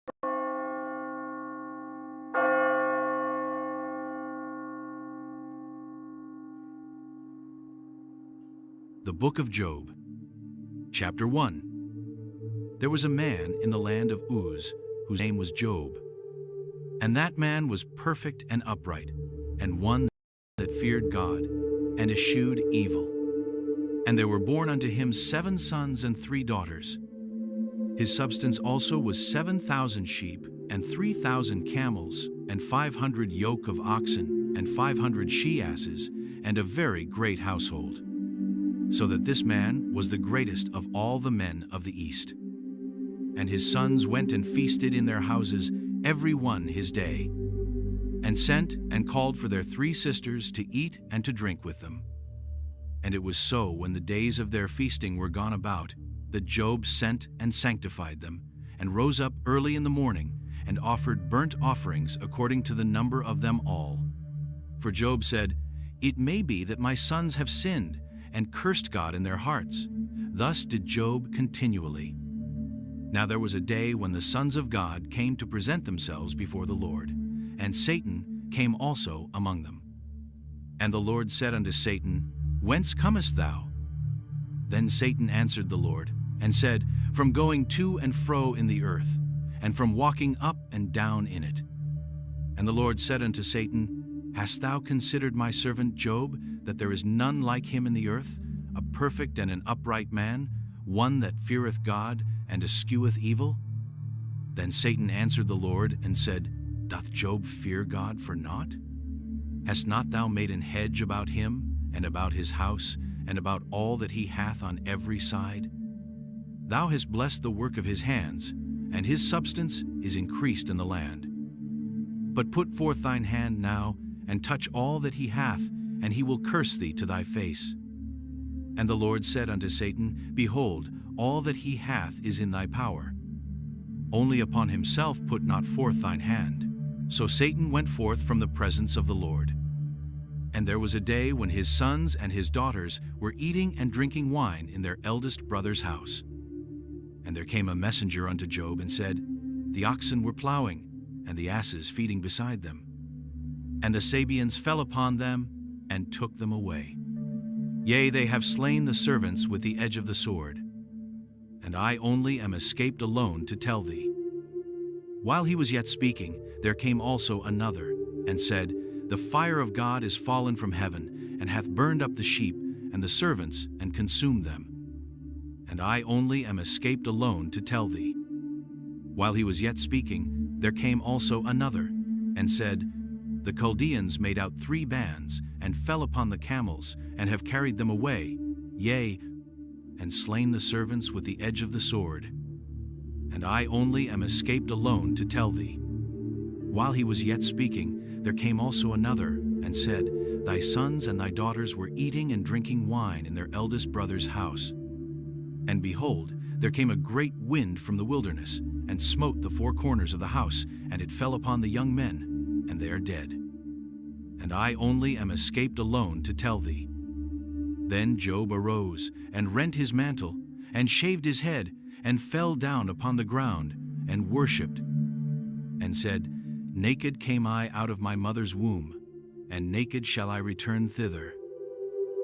The Book of Job, Chapter 1. There was a man in the land of Uz, whose name was Job. And that man was perfect and upright, and one that feared God, and eschewed evil. And there were born unto him 7 sons and 3 daughters. His substance also was 7,000 sheep, and 3,000 camels, and 500 yoke of oxen, and 500 she-asses, and a very great household. So that this man was the greatest of all the men of the east. And his sons went and feasted in their houses, every one his day, and sent and called for their 3 sisters to eat and to drink with them. And it was so, when the days of their feasting were gone about, that Job sent and sanctified them, and rose up early in the morning, and offered burnt offerings according to the number of them all. For Job said, "It may be that my sons have sinned, and cursed God in their hearts." Thus did Job continually. Now there was a day when the sons of God came to present themselves before the Lord, and Satan came also among them. And the Lord said unto Satan, "Whence comest thou?" Then Satan answered the Lord, and said, "From going to and fro in the earth, and from walking up and down in it." And the Lord said unto Satan, "Hast thou considered my servant Job, that there is none like him in the earth, a perfect and an upright man, one that feareth God, and escheweth evil?" Then Satan answered the Lord, and said, "Doth Job fear God for naught? Hast not thou made an hedge about him, and about his house, and about all that he hath on every side? Thou hast blessed the work of his hands, and his substance is increased in the land. But put forth thine hand now, and touch all that he hath, and he will curse thee to thy face." And the Lord said unto Satan, "Behold, all that he hath is in thy power. Only upon himself put not forth thine hand." So Satan went forth from the presence of the Lord. And there was a day when his sons and his daughters were eating and drinking wine in their eldest brother's house. And there came a messenger unto Job, and said, "The oxen were plowing, and the asses feeding beside them. And the Sabeans fell upon them, and took them away. Yea, they have slain the servants with the edge of the sword. And I only am escaped alone to tell thee." While he was yet speaking, there came also another, and said, "The fire of God is fallen from heaven, and hath burned up the sheep and the servants, and consumed them. And I only am escaped alone to tell thee." While he was yet speaking, there came also another, and said, "The Chaldeans made out 3 bands, and fell upon the camels, and have carried them away, yea, and slain the servants with the edge of the sword. And I only am escaped alone to tell thee." While he was yet speaking, there came also another, and said, "Thy sons and thy daughters were eating and drinking wine in their eldest brother's house. And behold, there came a great wind from the wilderness, and smote the 4 corners of the house, and it fell upon the young men, and they are dead. And I only am escaped alone to tell thee." Then Job arose, and rent his mantle, and shaved his head, and fell down upon the ground, and worshipped, and said, "Naked came I out of my mother's womb, and naked shall I return thither.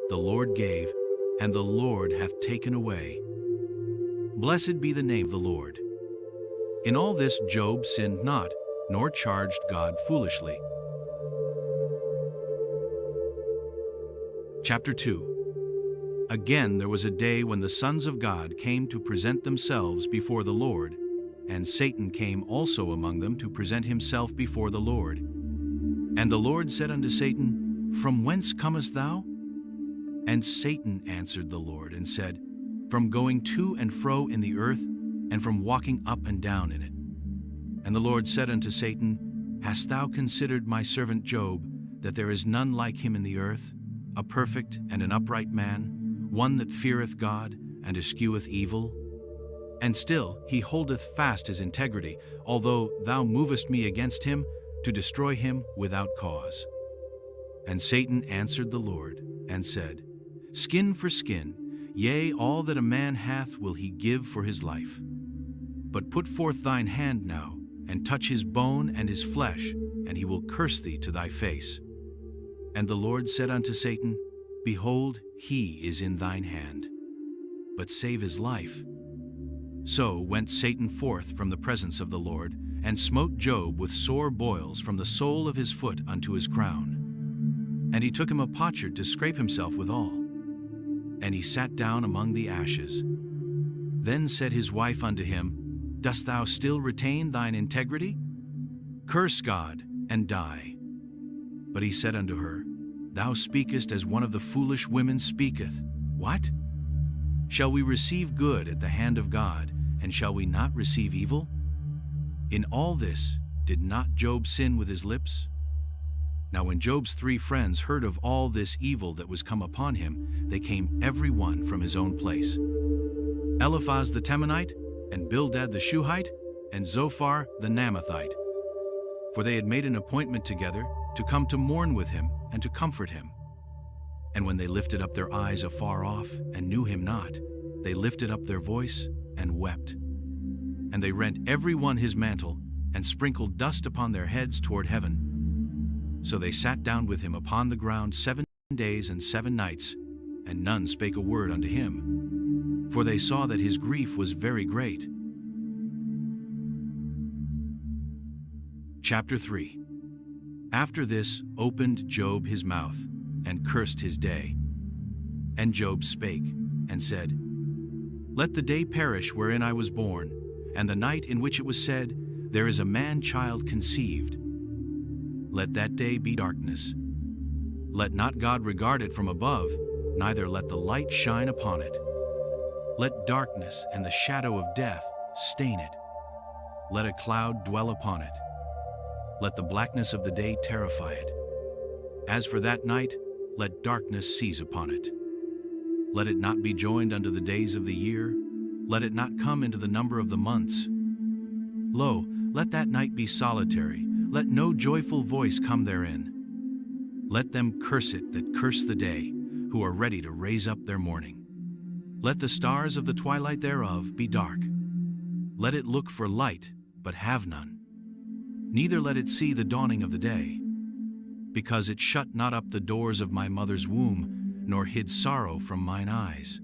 The Lord gave, and the Lord hath taken away. Blessed be the name of the Lord." In all this Job sinned not, nor charged God foolishly. Chapter 2. Again there was a day when the sons of God came to present themselves before the Lord, and Satan came also among them to present himself before the Lord. And the Lord said unto Satan, "From whence comest thou?" And Satan answered the Lord, and said, "From going to and fro in the earth, and from walking up and down in it." And the Lord said unto Satan, "Hast thou considered my servant Job, that there is none like him in the earth, a perfect and an upright man, one that feareth God, and escheweth evil? And still he holdeth fast his integrity, although thou movest me against him, to destroy him without cause." And Satan answered the Lord, and said, "Skin for skin, yea, all that a man hath will he give for his life. But put forth thine hand now, and touch his bone and his flesh, and he will curse thee to thy face. And the Lord said unto Satan, Behold, he is in thine hand, but save his life. So went Satan forth from the presence of the Lord, and smote Job with sore boils from the sole of his foot unto his crown. And he took him a potsherd to scrape himself withal. And he sat down among the ashes. Then said his wife unto him, Dost thou still retain thine integrity? Curse God, and die. But he said unto her, Thou speakest as one of the foolish women speaketh. What? Shall we receive good at the hand of God, and shall we not receive evil? In all this did not Job sin with his lips? Now when Job's 3 friends heard of all this evil that was come upon him, they came every one from his own place. Eliphaz the Temanite, and Bildad the Shuhite, and Zophar the Naamathite. For they had made an appointment together to come to mourn with him and to comfort him. And when they lifted up their eyes afar off and knew him not, they lifted up their voice and wept. And they rent every one his mantle, and sprinkled dust upon their heads toward heaven. So they sat down with him upon the ground 7 days and 7 nights, and none spake a word unto him, for they saw that his grief was very great. Chapter 3. After this opened Job his mouth, and cursed his day. And Job spake, and said, Let the day perish wherein I was born, and the night in which it was said, There is a man-child conceived. Let that day be darkness. Let not God regard it from above, neither let the light shine upon it. Let darkness and the shadow of death stain it. Let a cloud dwell upon it. Let the blackness of the day terrify it. As for that night, let darkness seize upon it. Let it not be joined unto the days of the year. Let it not come into the number of the months. Lo, let that night be solitary. Let no joyful voice come therein. Let them curse it that curse the day, who are ready to raise up their mourning. Let the stars of the twilight thereof be dark. Let it look for light, but have none. Neither let it see the dawning of the day. Because it shut not up the doors of my mother's womb, nor hid sorrow from mine eyes.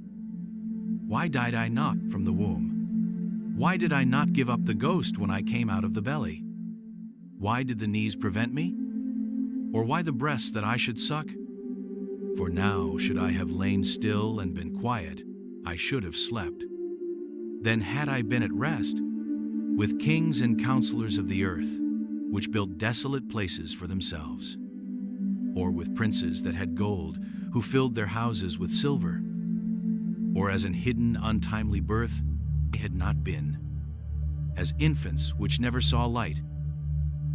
Why died I not from the womb? Why did I not give up the ghost when I came out of the belly? Why did the knees prevent me? Or why the breasts that I should suck? For now should I have lain still and been quiet, I should have slept. Then had I been at rest, with kings and counselors of the earth, which built desolate places for themselves, or with princes that had gold, who filled their houses with silver, or as an hidden untimely birth, they had not been, as infants which never saw light.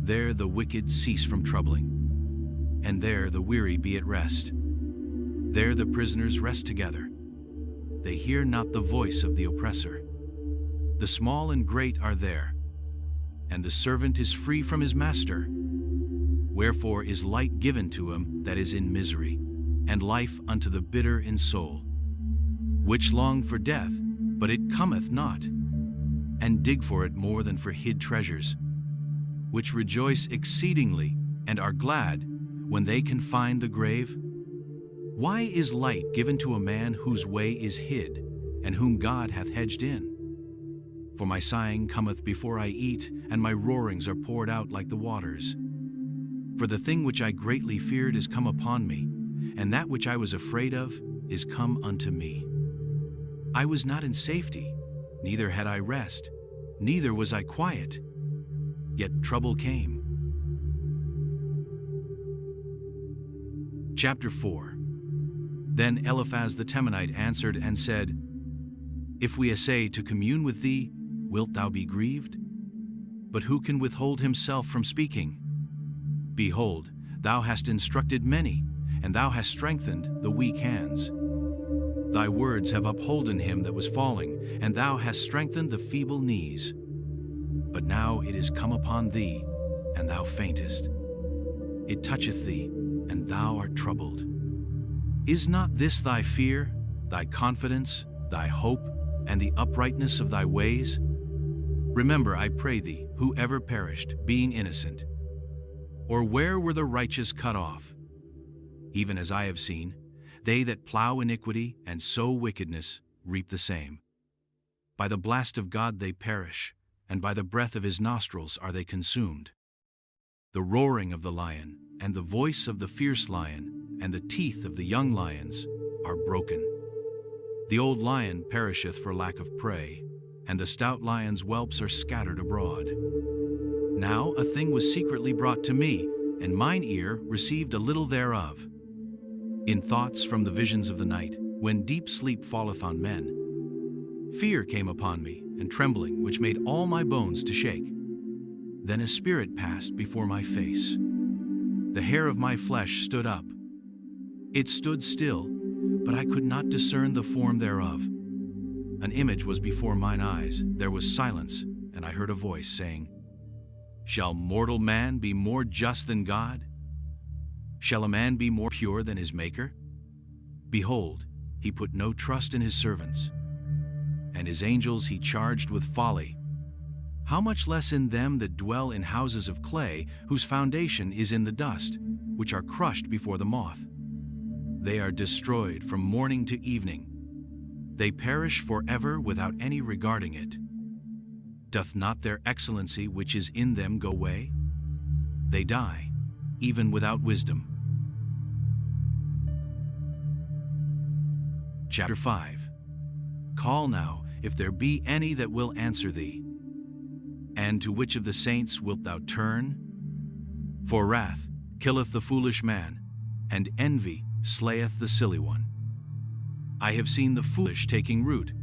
There the wicked cease from troubling, and there the weary be at rest. There the prisoners rest together. They hear not the voice of the oppressor. The small and great are there, and the servant is free from his master. Wherefore is light given to him that is in misery, and life unto the bitter in soul, which long for death, but it cometh not, and dig for it more than for hid treasures, which rejoice exceedingly, and are glad when they can find the grave? Why is light given to a man whose way is hid, and whom God hath hedged in? For my sighing cometh before I eat, and my roarings are poured out like the waters. For the thing which I greatly feared is come upon me, and that which I was afraid of is come unto me. I was not in safety, neither had I rest, neither was I quiet. Yet trouble came. Chapter 4. Then Eliphaz the Temanite answered and said, If we essay to commune with thee, wilt thou be grieved? But who can withhold himself from speaking? Behold, thou hast instructed many, and thou hast strengthened the weak hands. Thy words have upholden him that was falling, and thou hast strengthened the feeble knees. But now it is come upon thee, and thou faintest. It toucheth thee, and thou art troubled. Is not this thy fear, thy confidence, thy hope, and the uprightness of thy ways? Remember, I pray thee, who ever perished, being innocent? Or where were the righteous cut off? Even as I have seen, they that plow iniquity and sow wickedness reap the same. By the blast of God they perish, and by the breath of his nostrils are they consumed. The roaring of the lion, and the voice of the fierce lion, and the teeth of the young lions are broken. The old lion perisheth for lack of prey, and the stout lion's whelps are scattered abroad. Now a thing was secretly brought to me, and mine ear received a little thereof. In thoughts from the visions of the night, when deep sleep falleth on men, fear came upon me, and trembling, which made all my bones to shake. Then a spirit passed before my face. The hair of my flesh stood up. It stood still, but I could not discern the form thereof. An image was before mine eyes, there was silence, and I heard a voice saying, Shall mortal man be more just than God? Shall a man be more pure than his Maker? Behold, he put no trust in his servants, and his angels he charged with folly. How much less in them that dwell in houses of clay, whose foundation is in the dust, which are crushed before the moth? They are destroyed from morning to evening. They perish forever without any regarding it. Doth not their excellency which is in them go away? They die, even without wisdom. Chapter 5. Call now, if there be any that will answer thee. And to which of the saints wilt thou turn? For wrath killeth the foolish man, and envy slayeth the silly one. I have seen the foolish taking root,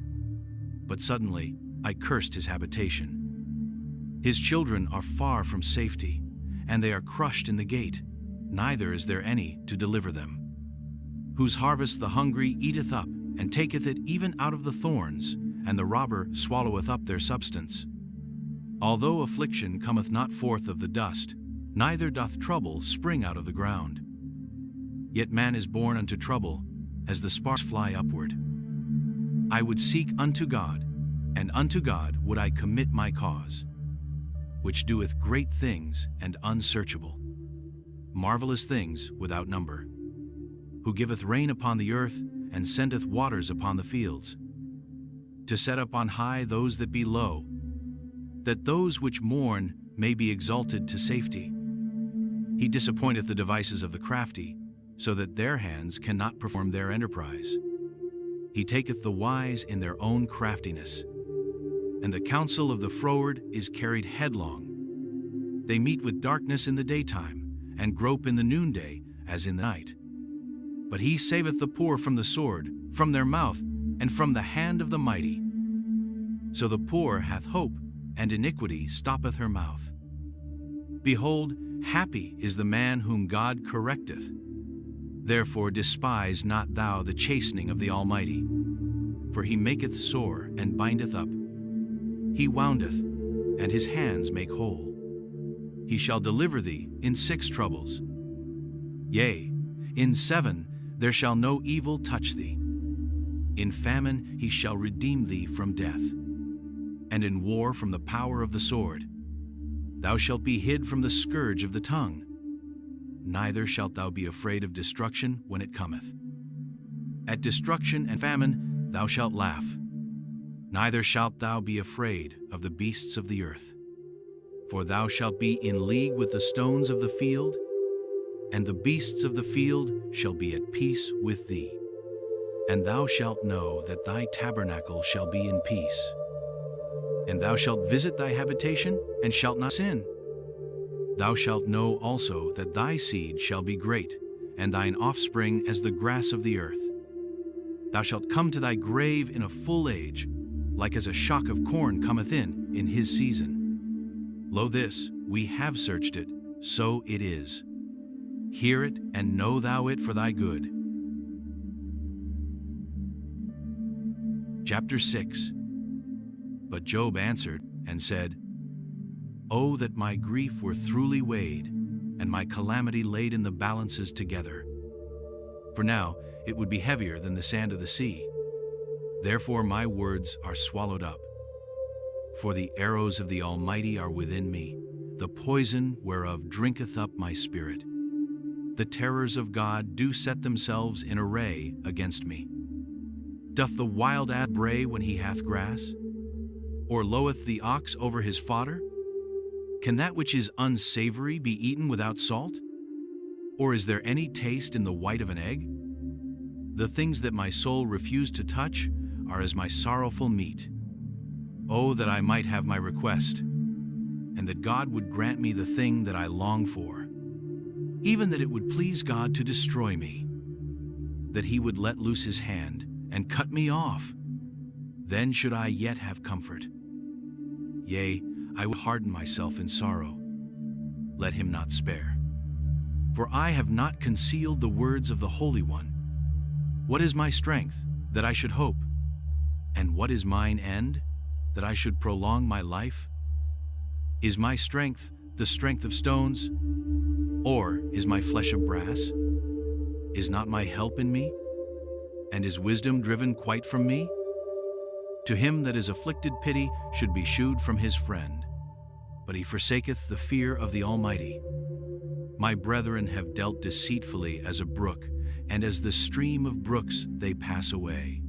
but suddenly I cursed his habitation. His children are far from safety, and they are crushed in the gate, neither is there any to deliver them. Whose harvest the hungry eateth up, and taketh it even out of the thorns, and the robber swalloweth up their substance. Although affliction cometh not forth of the dust, neither doth trouble spring out of the ground. Yet man is born unto trouble, as the sparks fly upward. I would seek unto God, and unto God would I commit my cause, which doeth great things and unsearchable, marvelous things without number, who giveth rain upon the earth, and sendeth waters upon the fields, to set up on high those that be low, that those which mourn may be exalted to safety. He disappointeth the devices of the crafty, so that their hands cannot perform their enterprise. He taketh the wise in their own craftiness, and the counsel of the froward is carried headlong. They meet with darkness in the daytime, and grope in the noonday as in the night. But he saveth the poor from the sword, from their mouth, and from the hand of the mighty. So the poor hath hope, and iniquity stoppeth her mouth. Behold, happy is the man whom God correcteth. Therefore despise not thou the chastening of the Almighty, for he maketh sore and bindeth up. He woundeth, and his hands make whole. He shall deliver thee in 6 troubles. Yea, in 7 there shall no evil touch thee. In famine he shall redeem thee from death, and in war from the power of the sword. Thou shalt be hid from the scourge of the tongue, neither shalt thou be afraid of destruction when it cometh. At destruction and famine thou shalt laugh, neither shalt thou be afraid of the beasts of the earth. For thou shalt be in league with the stones of the field, and the beasts of the field shall be at peace with thee. And thou shalt know that thy tabernacle shall be in peace. And thou shalt visit thy habitation, and shalt not sin. Thou shalt know also that thy seed shall be great, and thine offspring as the grass of the earth. Thou shalt come to thy grave in a full age, like as a shock of corn cometh in his season. Lo, this, we have searched it, so it is. Hear it, and know thou it for thy good. Chapter 6. But Job answered and said, Oh, that my grief were throughly weighed, and my calamity laid in the balances together. For now it would be heavier than the sand of the sea. Therefore my words are swallowed up. For the arrows of the Almighty are within me, the poison whereof drinketh up my spirit. The terrors of God do set themselves in array against me. Doth the wild ass bray when he hath grass? Or loweth the ox over his fodder? Can that which is unsavory be eaten without salt? Or is there any taste in the white of an egg? The things that my soul refused to touch are as my sorrowful meat. Oh, that I might have my request, and that God would grant me the thing that I long for, even that it would please God to destroy me, that he would let loose his hand and cut me off. Then should I yet have comfort. Yea, I will harden myself in sorrow. Let him not spare. For I have not concealed the words of the Holy One. What is my strength, that I should hope? And what is mine end, that I should prolong my life? Is my strength the strength of stones? Or is my flesh of brass? Is not my help in me? And is wisdom driven quite from me? To him that is afflicted pity should be shewed from his friend, but he forsaketh the fear of the Almighty. My brethren have dealt deceitfully as a brook, and as the stream of brooks they pass away,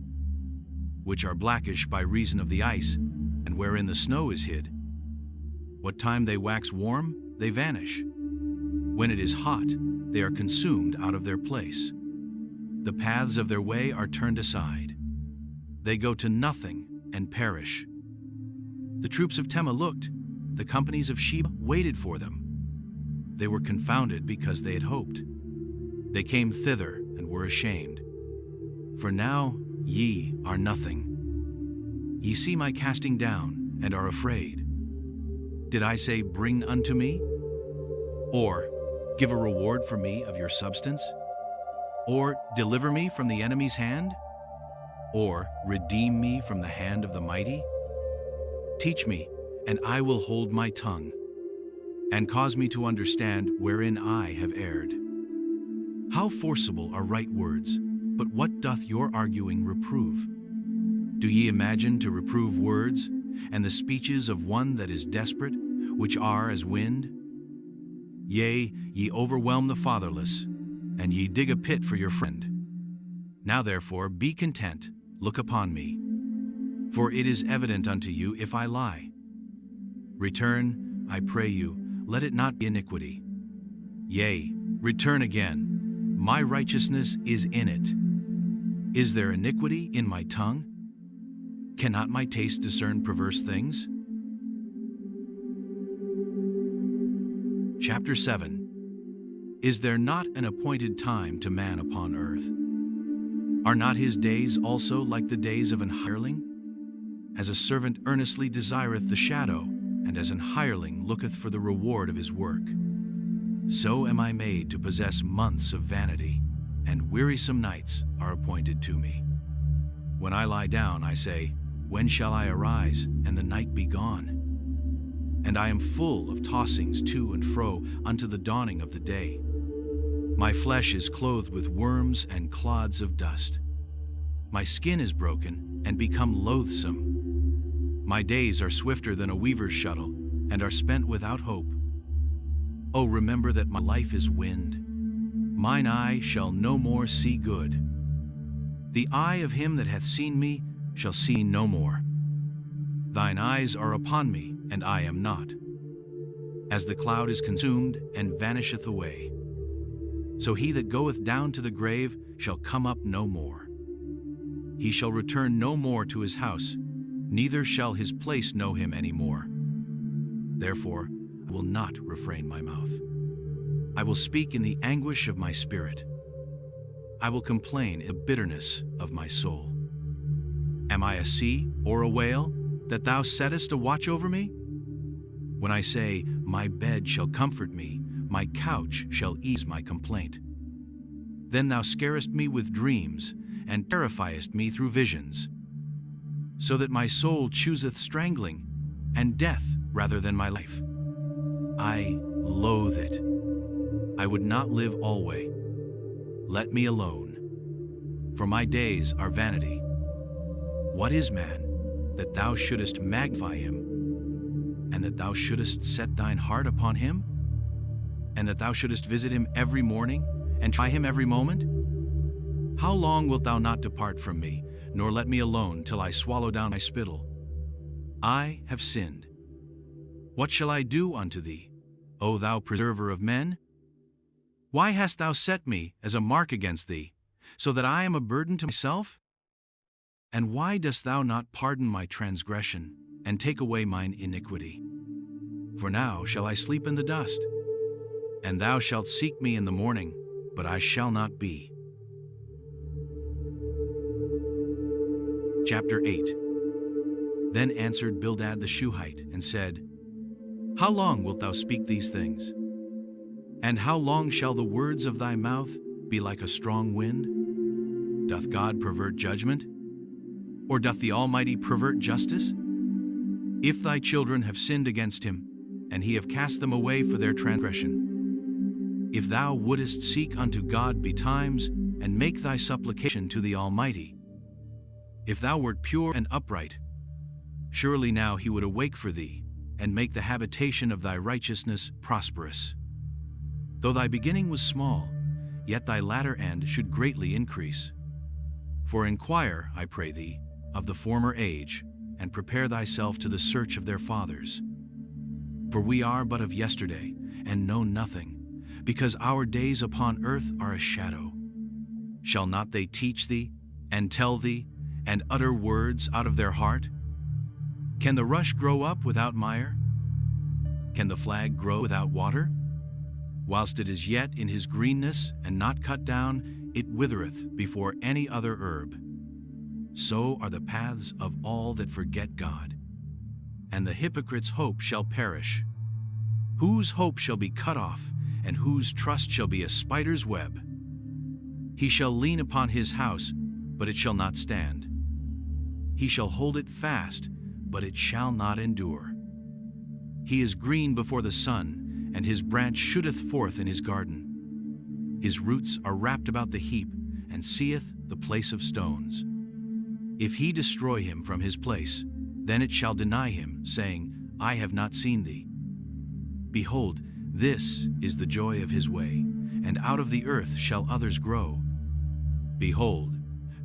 which are blackish by reason of the ice, and wherein the snow is hid. What time they wax warm, they vanish. When it is hot, they are consumed out of their place. The paths of their way are turned aside. They go to nothing and perish. The troops of Tema looked, the companies of Sheba waited for them. They were confounded because they had hoped. They came thither and were ashamed. For now ye are nothing. Ye see my casting down and are afraid. Did I say, bring unto me? Or, give a reward for me of your substance? Or, deliver me from the enemy's hand? Or, redeem me from the hand of the mighty? Teach me, and I will hold my tongue, and cause me to understand wherein I have erred. How forcible are right words, but what doth your arguing reprove? Do ye imagine to reprove words, and the speeches of one that is desperate, which are as wind? Yea, ye overwhelm the fatherless, and ye dig a pit for your friend. Now therefore be content, look upon me. For it is evident unto you if I lie. Return, I pray you, let it not be iniquity. Yea, return again, my righteousness is in it. Is there iniquity in my tongue? Cannot my taste discern perverse things? Chapter 7. Is there not an appointed time to man upon earth? Are not his days also like the days of an hireling? As a servant earnestly desireth the shadow, and as an hireling looketh for the reward of his work, so am I made to possess months of vanity, and wearisome nights are appointed to me. When I lie down, I say, when shall I arise, and the night be gone? And I am full of tossings to and fro unto the dawning of the day. My flesh is clothed with worms and clods of dust. My skin is broken and become loathsome. My days are swifter than a weaver's shuttle, and are spent without hope. Oh, remember that my life is wind. Mine eye shall no more see good. The eye of him that hath seen me shall see no more. Thine eyes are upon me, and I am not. As the cloud is consumed and vanisheth away, so he that goeth down to the grave shall come up no more. He shall return no more to his house, neither shall his place know him any more. Therefore I will not refrain my mouth. I will speak in the anguish of my spirit. I will complain in the bitterness of my soul. Am I a sea or a whale, that thou settest a watch over me? When I say, my bed shall comfort me, my couch shall ease my complaint. Then thou scarest me with dreams, and terrifiest me through visions, so that my soul chooseth strangling, and death rather than my life. I loathe it. I would not live alway. Let me alone, for my days are vanity. What is man, that thou shouldest magnify him, and that thou shouldest set thine heart upon him? And that thou shouldest visit him every morning, and try him every moment? How long wilt thou not depart from me, nor let me alone till I swallow down my spittle? I have sinned. What shall I do unto thee, O thou preserver of men? Why hast thou set me as a mark against thee, so that I am a burden to myself? And why dost thou not pardon my transgression, and take away mine iniquity? For now shall I sleep in the dust, and thou shalt seek me in the morning, but I shall not be. Chapter 8. Then answered Bildad the Shuhite, and said, How long wilt thou speak these things? And how long shall the words of thy mouth be like a strong wind? Doth God pervert judgment? Or doth the Almighty pervert justice? If thy children have sinned against him, and he have cast them away for their transgression, if thou wouldest seek unto God betimes, and make thy supplication to the Almighty, if thou wert pure and upright, surely now he would awake for thee, and make the habitation of thy righteousness prosperous. Though thy beginning was small, yet thy latter end should greatly increase. For inquire, I pray thee, of the former age, and prepare thyself to the search of their fathers. For we are but of yesterday, and know nothing, because our days upon earth are a shadow. Shall not they teach thee, and tell thee, and utter words out of their heart? Can the rush grow up without mire? Can the flag grow without water? Whilst it is yet in his greenness and not cut down, it withereth before any other herb. So are the paths of all that forget God. And the hypocrite's hope shall perish. Whose hope shall be cut off, and whose trust shall be a spider's web? He shall lean upon his house, but it shall not stand. He shall hold it fast, but it shall not endure. He is green before the sun, and his branch shooteth forth in his garden. His roots are wrapped about the heap, and seeth the place of stones. If he destroy him from his place, then it shall deny him, saying, I have not seen thee. Behold, this is the joy of his way, and out of the earth shall others grow. Behold,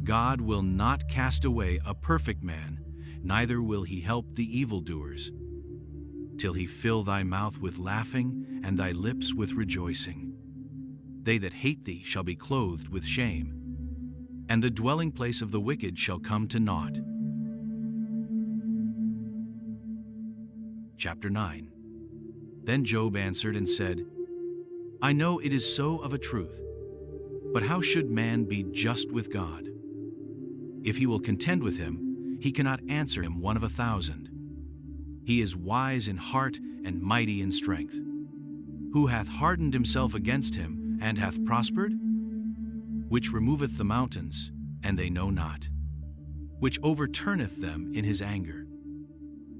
God will not cast away a perfect man, neither will he help the evildoers, till he fill thy mouth with laughing, and thy lips with rejoicing. They that hate thee shall be clothed with shame, and the dwelling place of the wicked shall come to naught. Chapter 9. Then Job answered and said, I know it is so of a truth, but how should man be just with God? If he will contend with him, he cannot answer him 1 of 1,000. He is wise in heart and mighty in strength. Who hath hardened himself against him, and hath prospered? Which removeth the mountains, and they know not. Which overturneth them in his anger.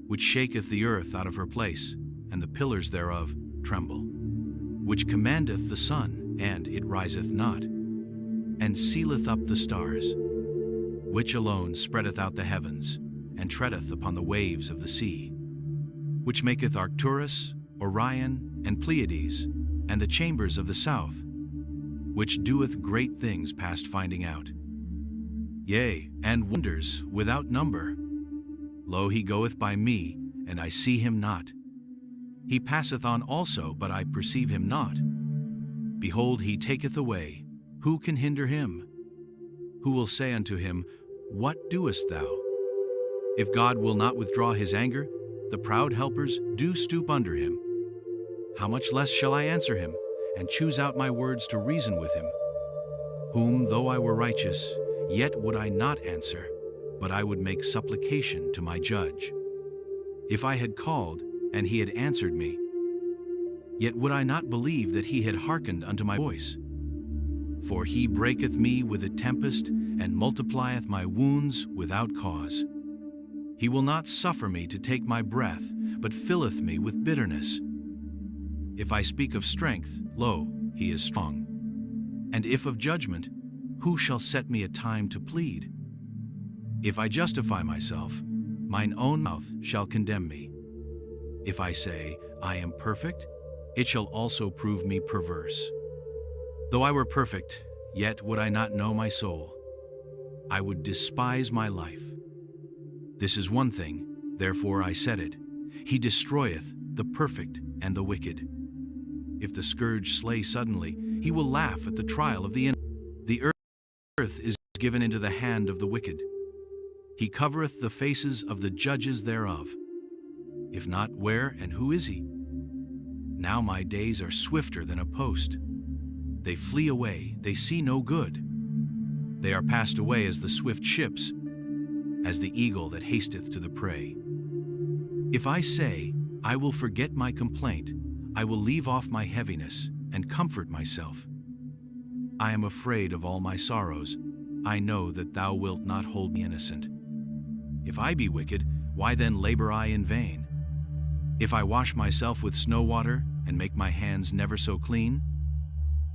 Which shaketh the earth out of her place, and the pillars thereof tremble. Which commandeth the sun, and it riseth not, and sealeth up the stars. Which alone spreadeth out the heavens, and treadeth upon the waves of the sea. Which maketh Arcturus, Orion, and Pleiades, and the chambers of the south, which doeth great things past finding out. Yea, and wonders without number. Lo, he goeth by me, and I see him not. He passeth on also, but I perceive him not. Behold, he taketh away. Who can hinder him? Who will say unto him, What doest thou? If God will not withdraw his anger, the proud helpers do stoop under him. How much less shall I answer him, and choose out my words to reason with him? Whom, though I were righteous, yet would I not answer, but I would make supplication to my judge. If I had called, and he had answered me, yet would I not believe that he had hearkened unto my voice. For he breaketh me with a tempest, and multiplieth my wounds without cause. He will not suffer me to take my breath, but filleth me with bitterness. If I speak of strength, lo, he is strong. And if of judgment, who shall set me a time to plead? If I justify myself, mine own mouth shall condemn me. If I say, I am perfect, it shall also prove me perverse. Though I were perfect, yet would I not know my soul. I would despise my life. This is one thing, therefore I said it. He destroyeth the perfect and the wicked. If the scourge slay suddenly, he will laugh at the trial of the innocent. The earth is given into the hand of the wicked. He covereth the faces of the judges thereof. If not, where and who is he? Now my days are swifter than a post. They flee away, they see no good. They are passed away as the swift ships, as the eagle that hasteth to the prey. If I say, I will forget my complaint, I will leave off my heaviness, and comfort myself. I am afraid of all my sorrows. I know that thou wilt not hold me innocent. If I be wicked, why then labor I in vain? If I wash myself with snow water, and make my hands never so clean,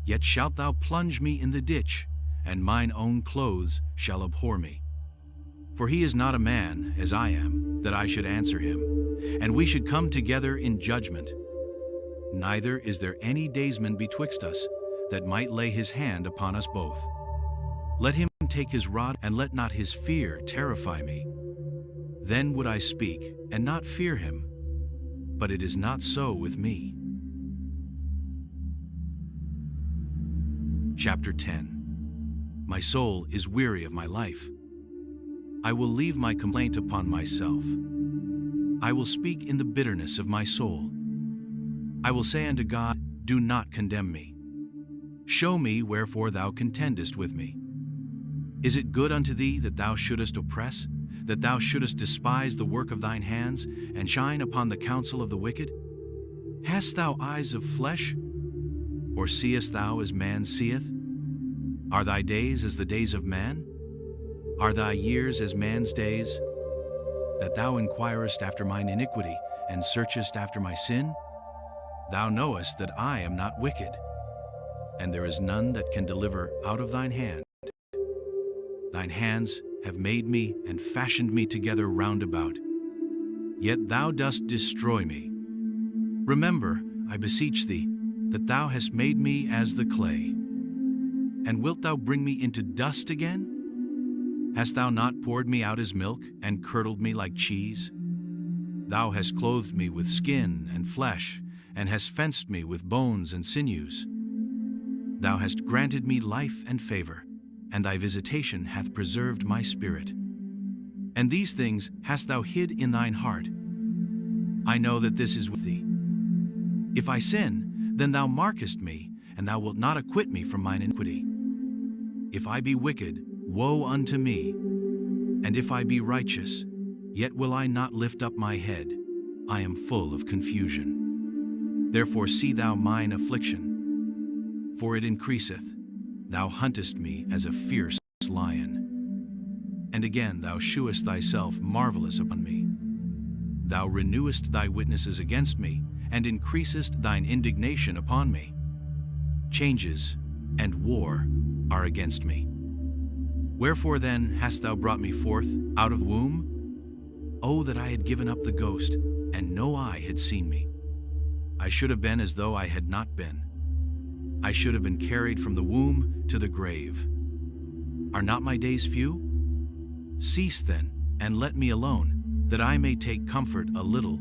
yet shalt thou plunge me in the ditch, and mine own clothes shall abhor me. For he is not a man, as I am, that I should answer him, and we should come together in judgment. Neither is there any daysman betwixt us, that might lay his hand upon us both. Let him take his rod, and let not his fear terrify me. Then would I speak, and not fear him. But it is not so with me. Chapter 10. My soul is weary of my life. I will leave my complaint upon myself. I will speak in the bitterness of my soul. I will say unto God, do not condemn me. Show me wherefore thou contendest with me. Is it good unto thee that thou shouldest oppress, that thou shouldest despise the work of thine hands, and shine upon the counsel of the wicked? Hast thou eyes of flesh? Or seest thou as man seeth? Are thy days as the days of man? Are thy years as man's days? That thou inquirest after mine iniquity, and searchest after my sin? Thou knowest that I am not wicked, and there is none that can deliver out of thine hand. Thine hands have made me and fashioned me together round about. Yet thou dost destroy me. Remember, I beseech thee, that thou hast made me as the clay. And wilt thou bring me into dust again? Hast thou not poured me out as milk, and curdled me like cheese? Thou hast clothed me with skin and flesh, and hast fenced me with bones and sinews. Thou hast granted me life and favor, and thy visitation hath preserved my spirit. And these things hast thou hid in thine heart. I know that this is with thee. If I sin, then thou markest me, and thou wilt not acquit me from mine iniquity. If I be wicked, woe unto me. And if I be righteous, yet will I not lift up my head. I am full of confusion. Therefore see thou mine affliction, for it increaseth. Thou huntest me as a fierce lion. And again thou shewest thyself marvelous upon me. Thou renewest thy witnesses against me, and increasest thine indignation upon me. Changes and war are against me. Wherefore then hast thou brought me forth out of the womb? Oh, that I had given up the ghost, and no eye had seen me. I should have been as though I had not been. I should have been carried from the womb to the grave. Are not my days few? Cease then, and let me alone, that I may take comfort a little.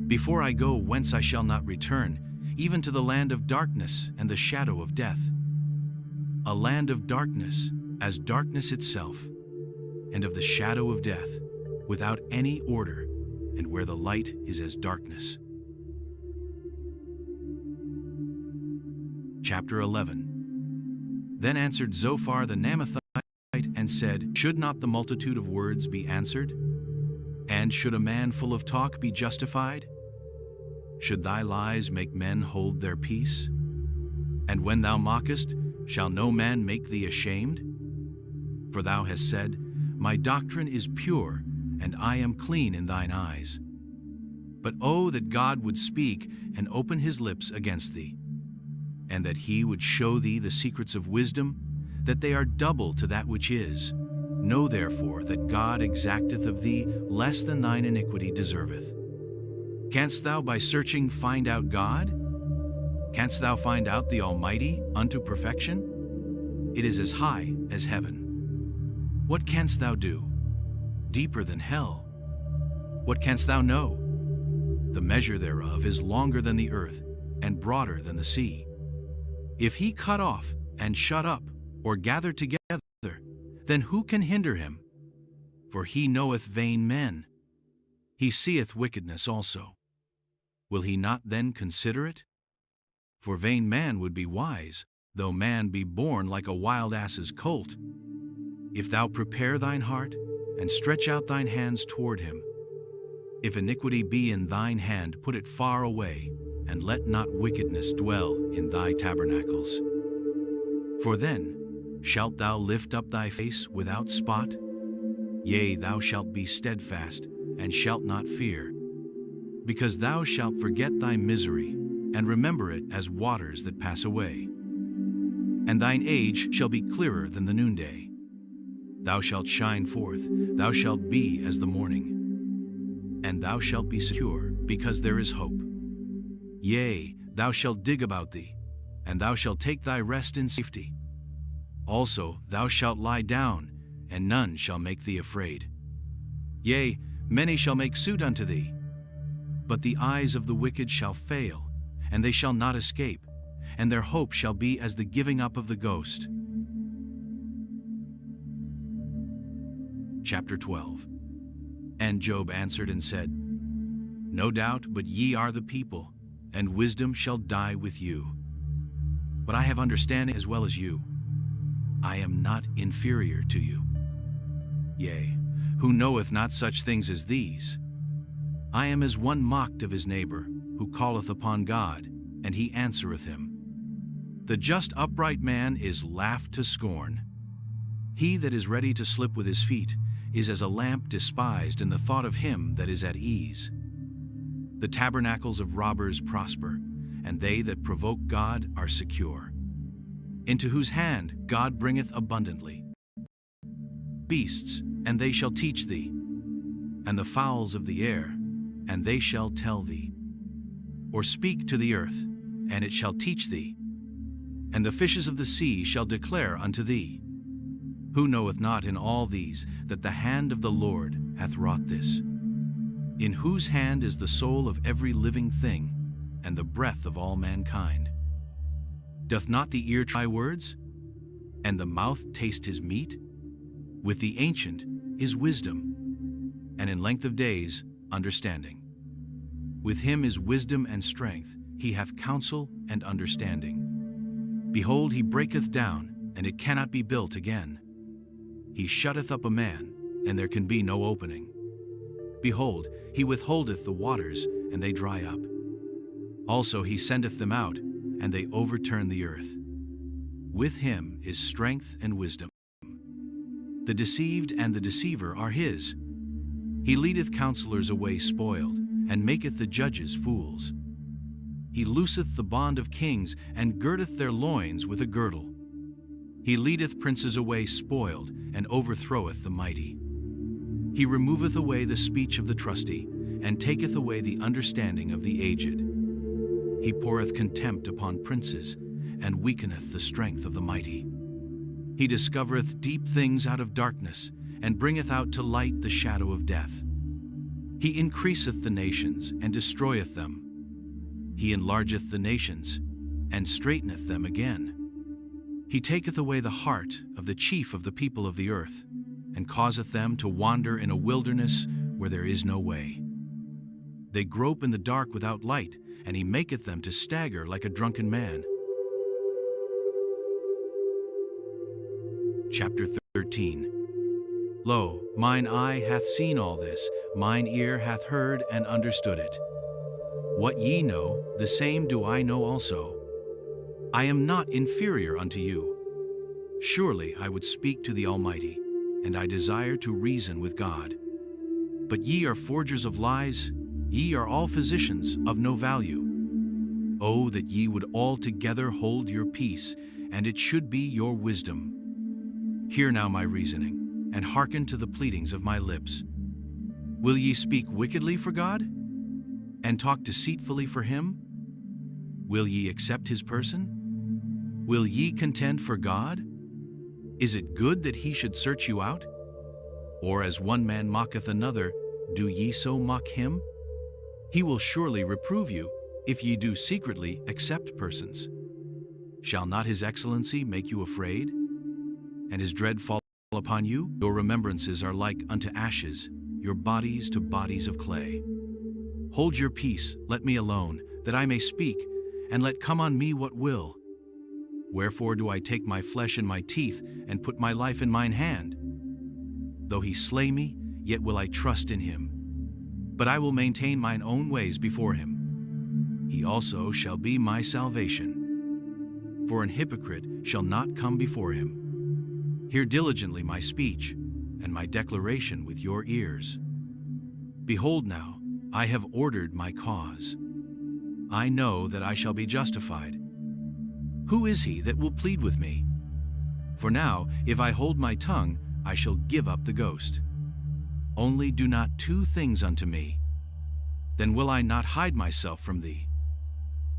Before I go whence I shall not return, even to the land of darkness and the shadow of death. A land of darkness, as darkness itself, and of the shadow of death, without any order, and where the light is as darkness. Chapter 11. Then answered Zophar the Naamathite and said, Should not the multitude of words be answered? And should a man full of talk be justified? Should thy lies make men hold their peace? And when thou mockest, shall no man make thee ashamed? For thou hast said, My doctrine is pure, and I am clean in thine eyes. But oh, that God would speak and open his lips against thee, and that he would show thee the secrets of wisdom, that they are double to that which is. Know therefore that God exacteth of thee less than thine iniquity deserveth. Canst thou by searching find out God? Canst thou find out the Almighty unto perfection? It is as high as heaven. What canst thou do? Deeper than hell. What canst thou know? The measure thereof is longer than the earth, and broader than the sea. If he cut off, and shut up, or gather together, then who can hinder him? For he knoweth vain men. He seeth wickedness also. Will he not then consider it? For vain man would be wise, though man be born like a wild ass's colt. If thou prepare thine heart, and stretch out thine hands toward him, if iniquity be in thine hand, put it far away, and let not wickedness dwell in thy tabernacles. For then shalt thou lift up thy face without spot? Yea, thou shalt be steadfast, and shalt not fear, because thou shalt forget thy misery, and remember it as waters that pass away. And thine age shall be clearer than the noonday. Thou shalt shine forth, thou shalt be as the morning. And thou shalt be secure, because there is hope. Yea, thou shalt dig about thee, and thou shalt take thy rest in safety. Also thou shalt lie down, and none shall make thee afraid. Yea, many shall make suit unto thee. But the eyes of the wicked shall fail, and they shall not escape, and their hope shall be as the giving up of the ghost. Chapter 12. And Job answered and said, No doubt, but ye are the people, and wisdom shall die with you. But I have understanding as well as you. I am not inferior to you. Yea, who knoweth not such things as these? I am as one mocked of his neighbor, who calleth upon God, and he answereth him. The just upright man is laughed to scorn. He that is ready to slip with his feet is as a lamp despised in the thought of him that is at ease. The tabernacles of robbers prosper, and they that provoke God are secure. Into whose hand God bringeth abundantly. Beasts, and they shall teach thee, and the fowls of the air, and they shall tell thee. Or speak to the earth, and it shall teach thee, and the fishes of the sea shall declare unto thee. Who knoweth not in all these that the hand of the Lord hath wrought this? In whose hand is the soul of every living thing, and the breath of all mankind? Doth not the ear try words, and the mouth taste his meat? With the ancient is wisdom, and in length of days understanding. With him is wisdom and strength, he hath counsel and understanding. Behold, he breaketh down, and it cannot be built again. He shutteth up a man, and there can be no opening. Behold, he withholdeth the waters, and they dry up. Also he sendeth them out, and they overturn the earth. With him is strength and wisdom. The deceived and the deceiver are his. He leadeth counselors away spoiled, and maketh the judges fools. He looseth the bond of kings, and girdeth their loins with a girdle. He leadeth princes away spoiled, and overthroweth the mighty. He removeth away the speech of the trusty, and taketh away the understanding of the aged. He poureth contempt upon princes, and weakeneth the strength of the mighty. He discovereth deep things out of darkness, and bringeth out to light the shadow of death. He increaseth the nations, and destroyeth them. He enlargeth the nations, and straiteneth them again. He taketh away the heart of the chief of the people of the earth, and causeth them to wander in a wilderness where there is no way. They grope in the dark without light, and he maketh them to stagger like a drunken man. Chapter 13. Lo, mine eye hath seen all this, mine ear hath heard and understood it. What ye know, the same do I know also. I am not inferior unto you. Surely I would speak to the Almighty, and I desire to reason with God. But ye are forgers of lies, ye are all physicians of no value. Oh, that ye would altogether hold your peace, and it should be your wisdom. Hear now my reasoning, and hearken to the pleadings of my lips. Will ye speak wickedly for God? and talk deceitfully for him? Will ye accept his person? Will ye contend for God? Is it good that he should search you out? Or as one man mocketh another, do ye so mock him? He will surely reprove you, if ye do secretly accept persons. Shall not his excellency make you afraid, and his dread fall upon you? Your remembrances are like unto ashes, your bodies to bodies of clay. Hold your peace, let me alone, that I may speak, and let come on me what will. Wherefore do I take my flesh in my teeth, and put my life in mine hand? Though he slay me, yet will I trust in him. But I will maintain mine own ways before him. He also shall be my salvation. For an hypocrite shall not come before him. Hear diligently my speech, and my declaration with your ears. Behold now, I have ordered my cause. I know that I shall be justified. Who is he that will plead with me? For now, if I hold my tongue, I shall give up the ghost. Only do not two things unto me, then will I not hide myself from thee.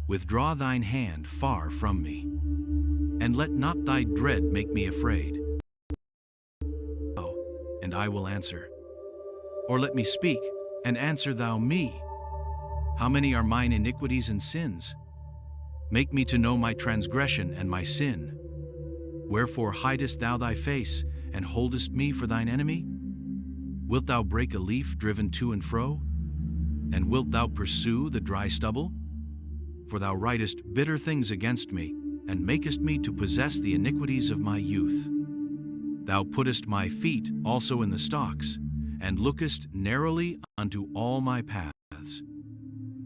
Withdraw thine hand far from me, and let not thy dread make me afraid. And I will answer. Or let me speak, and answer thou me. How many are mine iniquities and sins? Make me to know my transgression and my sin. Wherefore hidest thou thy face, and holdest me for thine enemy? Wilt thou break a leaf driven to and fro? And wilt thou pursue the dry stubble? For thou writest bitter things against me, and makest me to possess the iniquities of my youth. Thou puttest my feet also in the stocks, and lookest narrowly unto all my paths.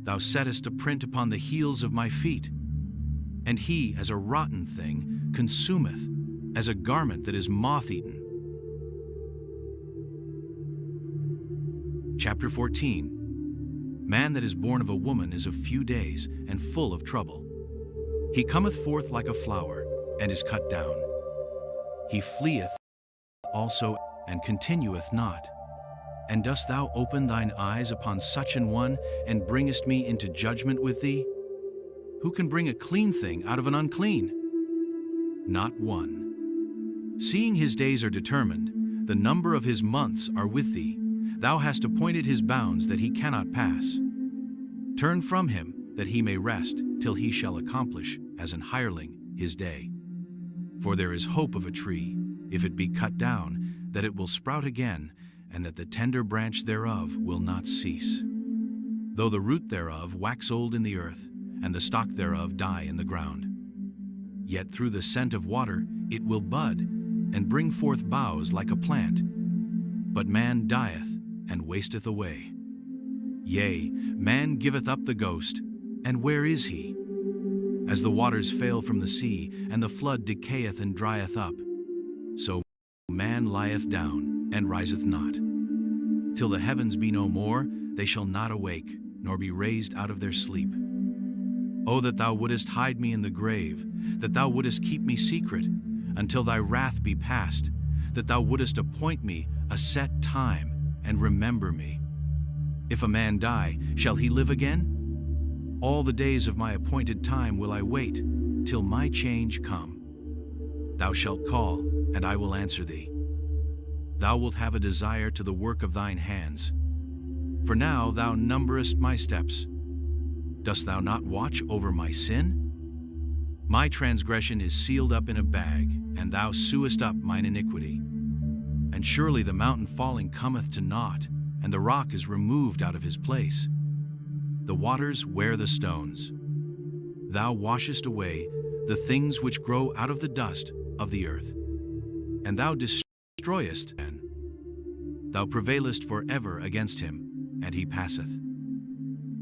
Thou settest a print upon the heels of my feet, and he, as a rotten thing, consumeth, as a garment that is moth-eaten. Chapter 14. Man that is born of a woman is of few days, and full of trouble. He cometh forth like a flower, and is cut down. He fleeth also, and continueth not. And dost thou open thine eyes upon such an one, and bringest me into judgment with thee? Who can bring a clean thing out of an unclean? Not one. Seeing his days are determined, the number of his months are with thee. Thou hast appointed his bounds that he cannot pass. Turn from him, that he may rest, till he shall accomplish, as an hireling, his day. For there is hope of a tree, if it be cut down, that it will sprout again, and that the tender branch thereof will not cease. Though the root thereof wax old in the earth, and the stock thereof die in the ground. Yet through the scent of water it will bud, and bring forth boughs like a plant. But man dieth, and wasteth away. Yea, man giveth up the ghost, and where is he? As the waters fail from the sea, and the flood decayeth and drieth up, so man lieth down, and riseth not. Till the heavens be no more, they shall not awake, nor be raised out of their sleep. O that thou wouldest hide me in the grave, that thou wouldest keep me secret, until thy wrath be past, that thou wouldest appoint me a set time, and remember me. If a man die, shall he live again? All the days of my appointed time will I wait, till my change come. Thou shalt call, and I will answer thee. Thou wilt have a desire to the work of thine hands. For now thou numberest my steps. Dost thou not watch over my sin? My transgression is sealed up in a bag, and thou sewest up mine iniquity. And surely the mountain falling cometh to naught, and the rock is removed out of his place. The waters wear the stones. Thou washest away the things which grow out of the dust of the earth. And thou destroyest man. Thou prevailest for ever against him, and he passeth.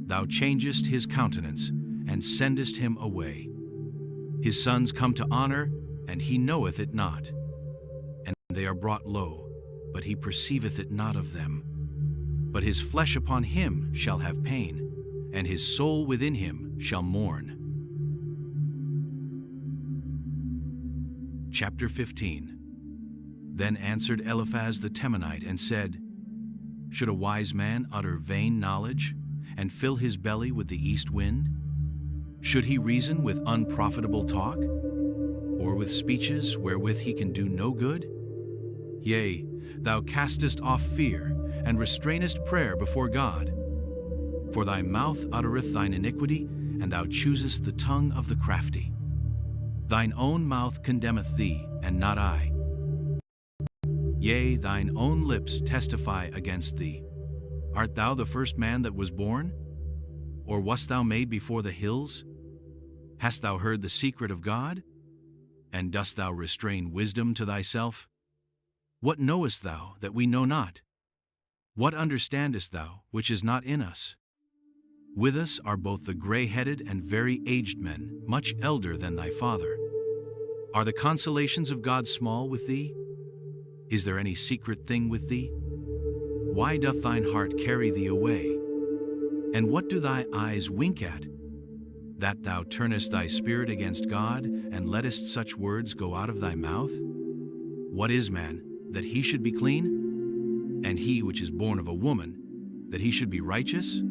Thou changest his countenance, and sendest him away. His sons come to honor, and he knoweth it not. And they are brought low, but he perceiveth it not of them. But his flesh upon him shall have pain, and his soul within him shall mourn. Chapter 15. Then answered Eliphaz the Temanite and said, Should a wise man utter vain knowledge? and fill his belly with the east wind? Should he reason with unprofitable talk, or with speeches wherewith he can do no good? Yea, thou castest off fear, and restrainest prayer before God. For thy mouth uttereth thine iniquity, and thou choosest the tongue of the crafty. Thine own mouth condemneth thee, and not I. Yea, thine own lips testify against thee. Art thou the first man that was born? Or wast thou made before the hills? Hast thou heard the secret of God? And dost thou restrain wisdom to thyself? What knowest thou that we know not? What understandest thou which is not in us? With us are both the gray-headed and very aged men, much elder than thy father. Are the consolations of God small with thee? Is there any secret thing with thee? Why doth thine heart carry thee away? And what do thy eyes wink at? That thou turnest thy spirit against God, and lettest such words go out of thy mouth? What is man, that he should be clean? And he which is born of a woman, that he should be righteous?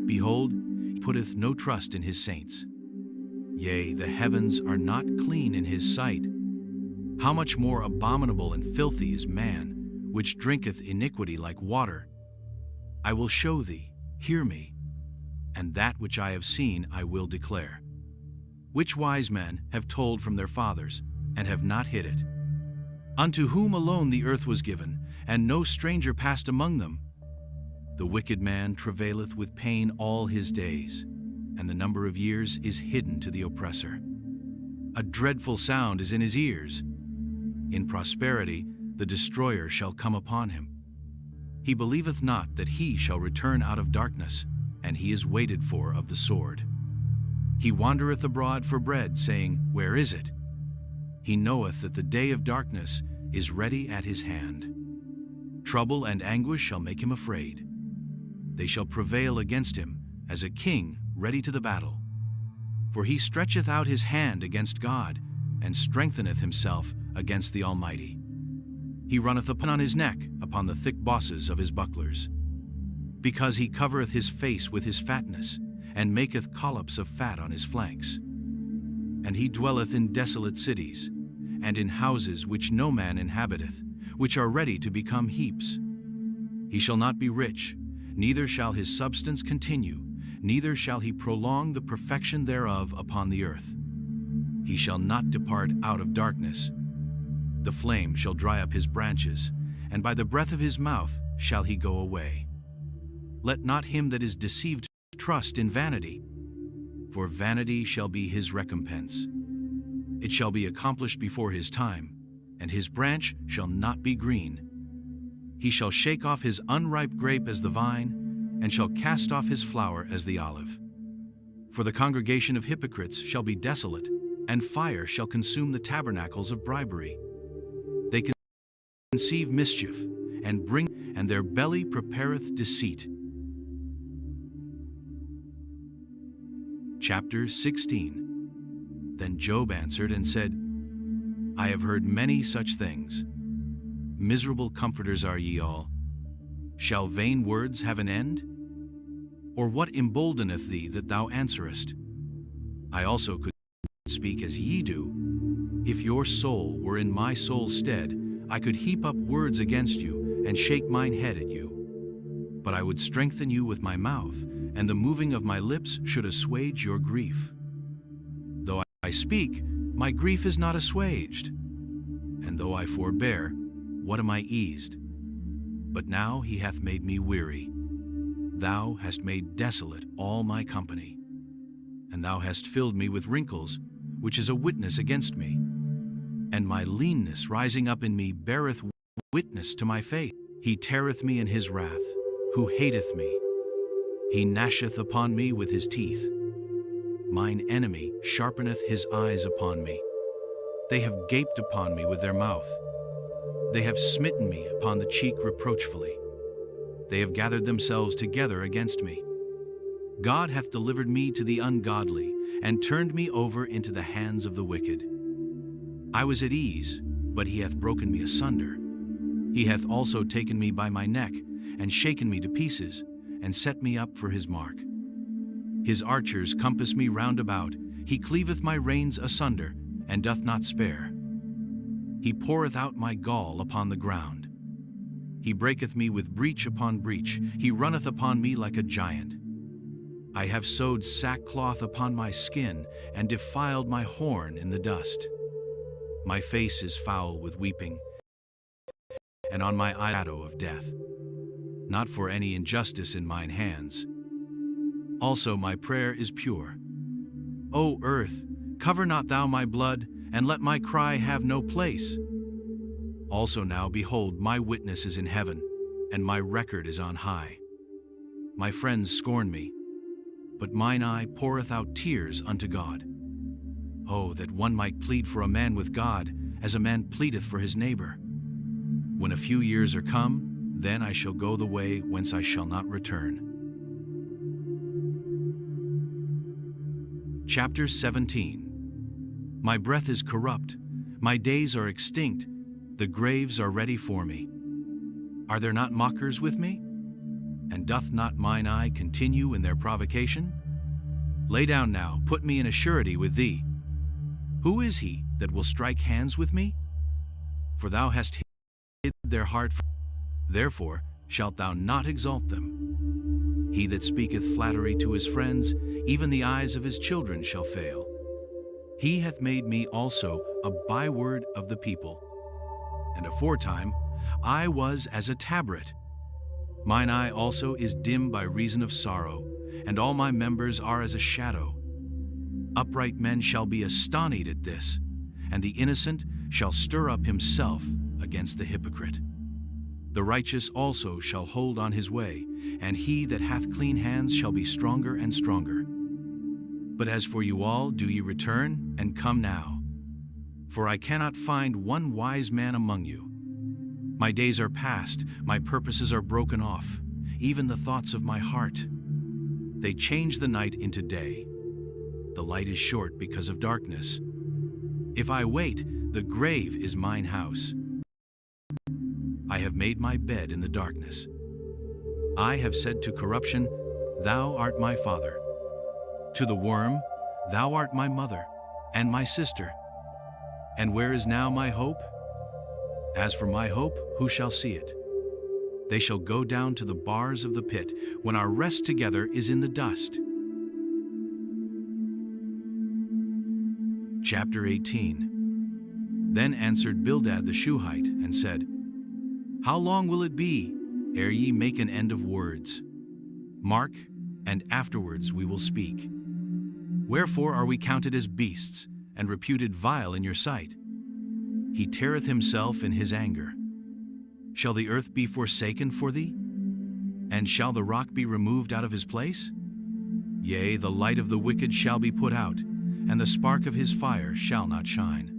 Behold, he putteth no trust in his saints. Yea, the heavens are not clean in his sight. How much more abominable and filthy is man, which drinketh iniquity like water? I will show thee, hear me, and that which I have seen I will declare. Which wise men have told from their fathers, and have not hid it? Unto whom alone the earth was given, and no stranger passed among them? The wicked man travaileth with pain all his days, and the number of years is hidden to the oppressor. A dreadful sound is in his ears. In prosperity the destroyer shall come upon him. He believeth not that he shall return out of darkness, and he is waited for of the sword. He wandereth abroad for bread, saying, Where is it? He knoweth that the day of darkness is ready at his hand. Trouble and anguish shall make him afraid. They shall prevail against him, as a king ready to the battle. For he stretcheth out his hand against God, and strengtheneth himself against the Almighty. He runneth upon his neck, upon the thick bosses of his bucklers. Because he covereth his face with his fatness, and maketh collops of fat on his flanks. And he dwelleth in desolate cities, and in houses which no man inhabiteth, which are ready to become heaps. He shall not be rich, neither shall his substance continue, neither shall he prolong the perfection thereof upon the earth. He shall not depart out of darkness. The flame shall dry up his branches, and by the breath of his mouth shall he go away. Let not him that is deceived trust in vanity, for vanity shall be his recompense. It shall be accomplished before his time, and his branch shall not be green. He shall shake off his unripe grape as the vine, and shall cast off his flower as the olive. For the congregation of hypocrites shall be desolate, and fire shall consume the tabernacles of bribery. They conceive mischief, and their belly prepareth deceit. Chapter 16. Then Job answered and said, I have heard many such things. Miserable comforters are ye all. Shall vain words have an end? Or what emboldeneth thee that thou answerest? I also could speak as ye do. If your soul were in my soul's stead, I could heap up words against you, and shake mine head at you. But I would strengthen you with my mouth, and the moving of my lips should assuage your grief. Though I speak, my grief is not assuaged. And though I forbear, what am I eased? But now he hath made me weary. Thou hast made desolate all my company. And thou hast filled me with wrinkles, which is a witness against me. And my leanness rising up in me beareth witness to my face. He teareth me in his wrath, who hateth me. He gnasheth upon me with his teeth. Mine enemy sharpeneth his eyes upon me. They have gaped upon me with their mouth. They have smitten me upon the cheek reproachfully. They have gathered themselves together against me. God hath delivered me to the ungodly, and turned me over into the hands of the wicked. I was at ease, but he hath broken me asunder. He hath also taken me by my neck, and shaken me to pieces, and set me up for his mark. His archers compass me round about, he cleaveth my reins asunder, and doth not spare. He poureth out my gall upon the ground. He breaketh me with breach upon breach, he runneth upon me like a giant. I have sewed sackcloth upon my skin, and defiled my horn in the dust. My face is foul with weeping, and on my eye shadow of death, not for any injustice in mine hands. Also my prayer is pure. O earth, cover not thou my blood, and let my cry have no place. Also now, behold, my witness is in heaven, and my record is on high. My friends scorn me, but mine eye poureth out tears unto God. Oh, that one might plead for a man with God, as a man pleadeth for his neighbor. When a few years are come, then I shall go the way whence I shall not return. Chapter 17. My breath is corrupt, my days are extinct, the graves are ready for me. Are there not mockers with me? And doth not mine eye continue in their provocation? Lay down now, put me in a surety with thee. Who is he that will strike hands with me? For thou hast hid their heart, therefore shalt thou not exalt them. He that speaketh flattery to his friends, even the eyes of his children shall fail. He hath made me also a byword of the people, and aforetime I was as a tabret. Mine eye also is dim by reason of sorrow, and all my members are as a shadow. Upright men shall be astonied at this, and the innocent shall stir up himself against the hypocrite. The righteous also shall hold on his way, and he that hath clean hands shall be stronger and stronger. But as for you all, do ye return, and come now. For I cannot find one wise man among you. My days are past, my purposes are broken off, even the thoughts of my heart. They change the night into day. The light is short because of darkness. If I wait, the grave is mine house. I have made my bed in the darkness. I have said to corruption, Thou art my father. To the worm, Thou art my mother, and my sister. And where is now my hope? As for my hope, who shall see it? They shall go down to the bars of the pit, when our rest together is in the dust. Chapter 18. Then answered Bildad the Shuhite, and said, How long will it be, ere ye make an end of words? Mark, and afterwards we will speak. Wherefore are we counted as beasts, and reputed vile in your sight? He teareth himself in his anger. Shall the earth be forsaken for thee? And shall the rock be removed out of his place? Yea, the light of the wicked shall be put out, and the spark of his fire shall not shine.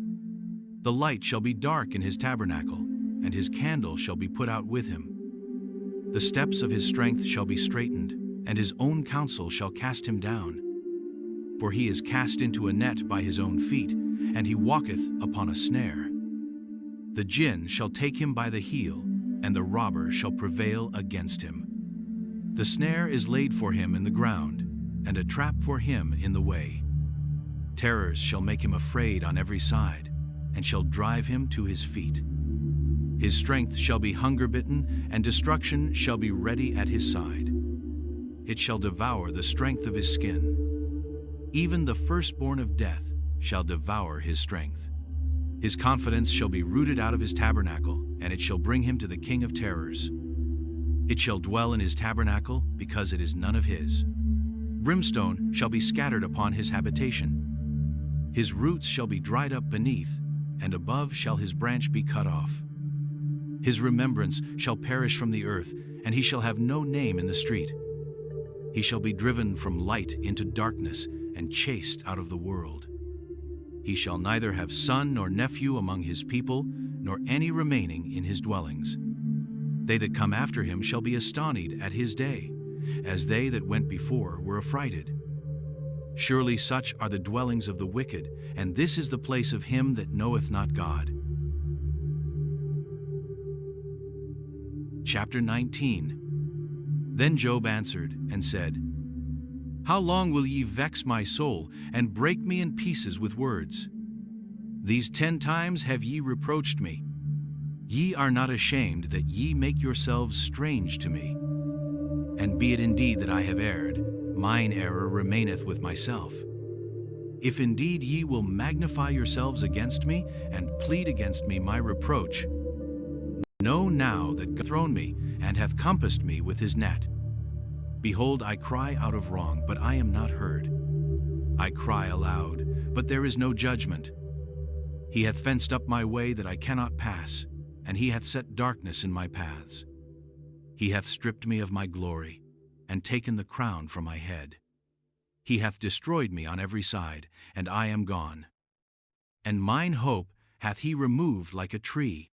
The light shall be dark in his tabernacle, and his candle shall be put out with him. The steps of his strength shall be straitened, and his own counsel shall cast him down. For he is cast into a net by his own feet, and he walketh upon a snare. The jinn shall take him by the heel, and the robber shall prevail against him. The snare is laid for him in the ground, and a trap for him in the way. Terrors shall make him afraid on every side, and shall drive him to his feet. His strength shall be hunger-bitten, and destruction shall be ready at his side. It shall devour the strength of his skin. Even the firstborn of death shall devour his strength. His confidence shall be rooted out of his tabernacle, and it shall bring him to the king of terrors. It shall dwell in his tabernacle, because it is none of his. Brimstone shall be scattered upon his habitation. His roots shall be dried up beneath, and above shall his branch be cut off. His remembrance shall perish from the earth, and he shall have no name in the street. He shall be driven from light into darkness, and chased out of the world. He shall neither have son nor nephew among his people, nor any remaining in his dwellings. They that come after him shall be astonied at his day, as they that went before were affrighted. Surely such are the dwellings of the wicked, and this is the place of him that knoweth not God. Chapter 19. Then Job answered and said, How long will ye vex my soul, and break me in pieces with words? These 10 times have ye reproached me. Ye are not ashamed that ye make yourselves strange to me. And be it indeed that I have erred, mine error remaineth with myself. If indeed ye will magnify yourselves against me, and plead against me my reproach, know now that God hath thrown me, and hath compassed me with his net. Behold, I cry out of wrong, but I am not heard. I cry aloud, but there is no judgment. He hath fenced up my way that I cannot pass, and he hath set darkness in my paths. He hath stripped me of my glory, and taken the crown from my head. He hath destroyed me on every side, and I am gone. And mine hope hath he removed like a tree.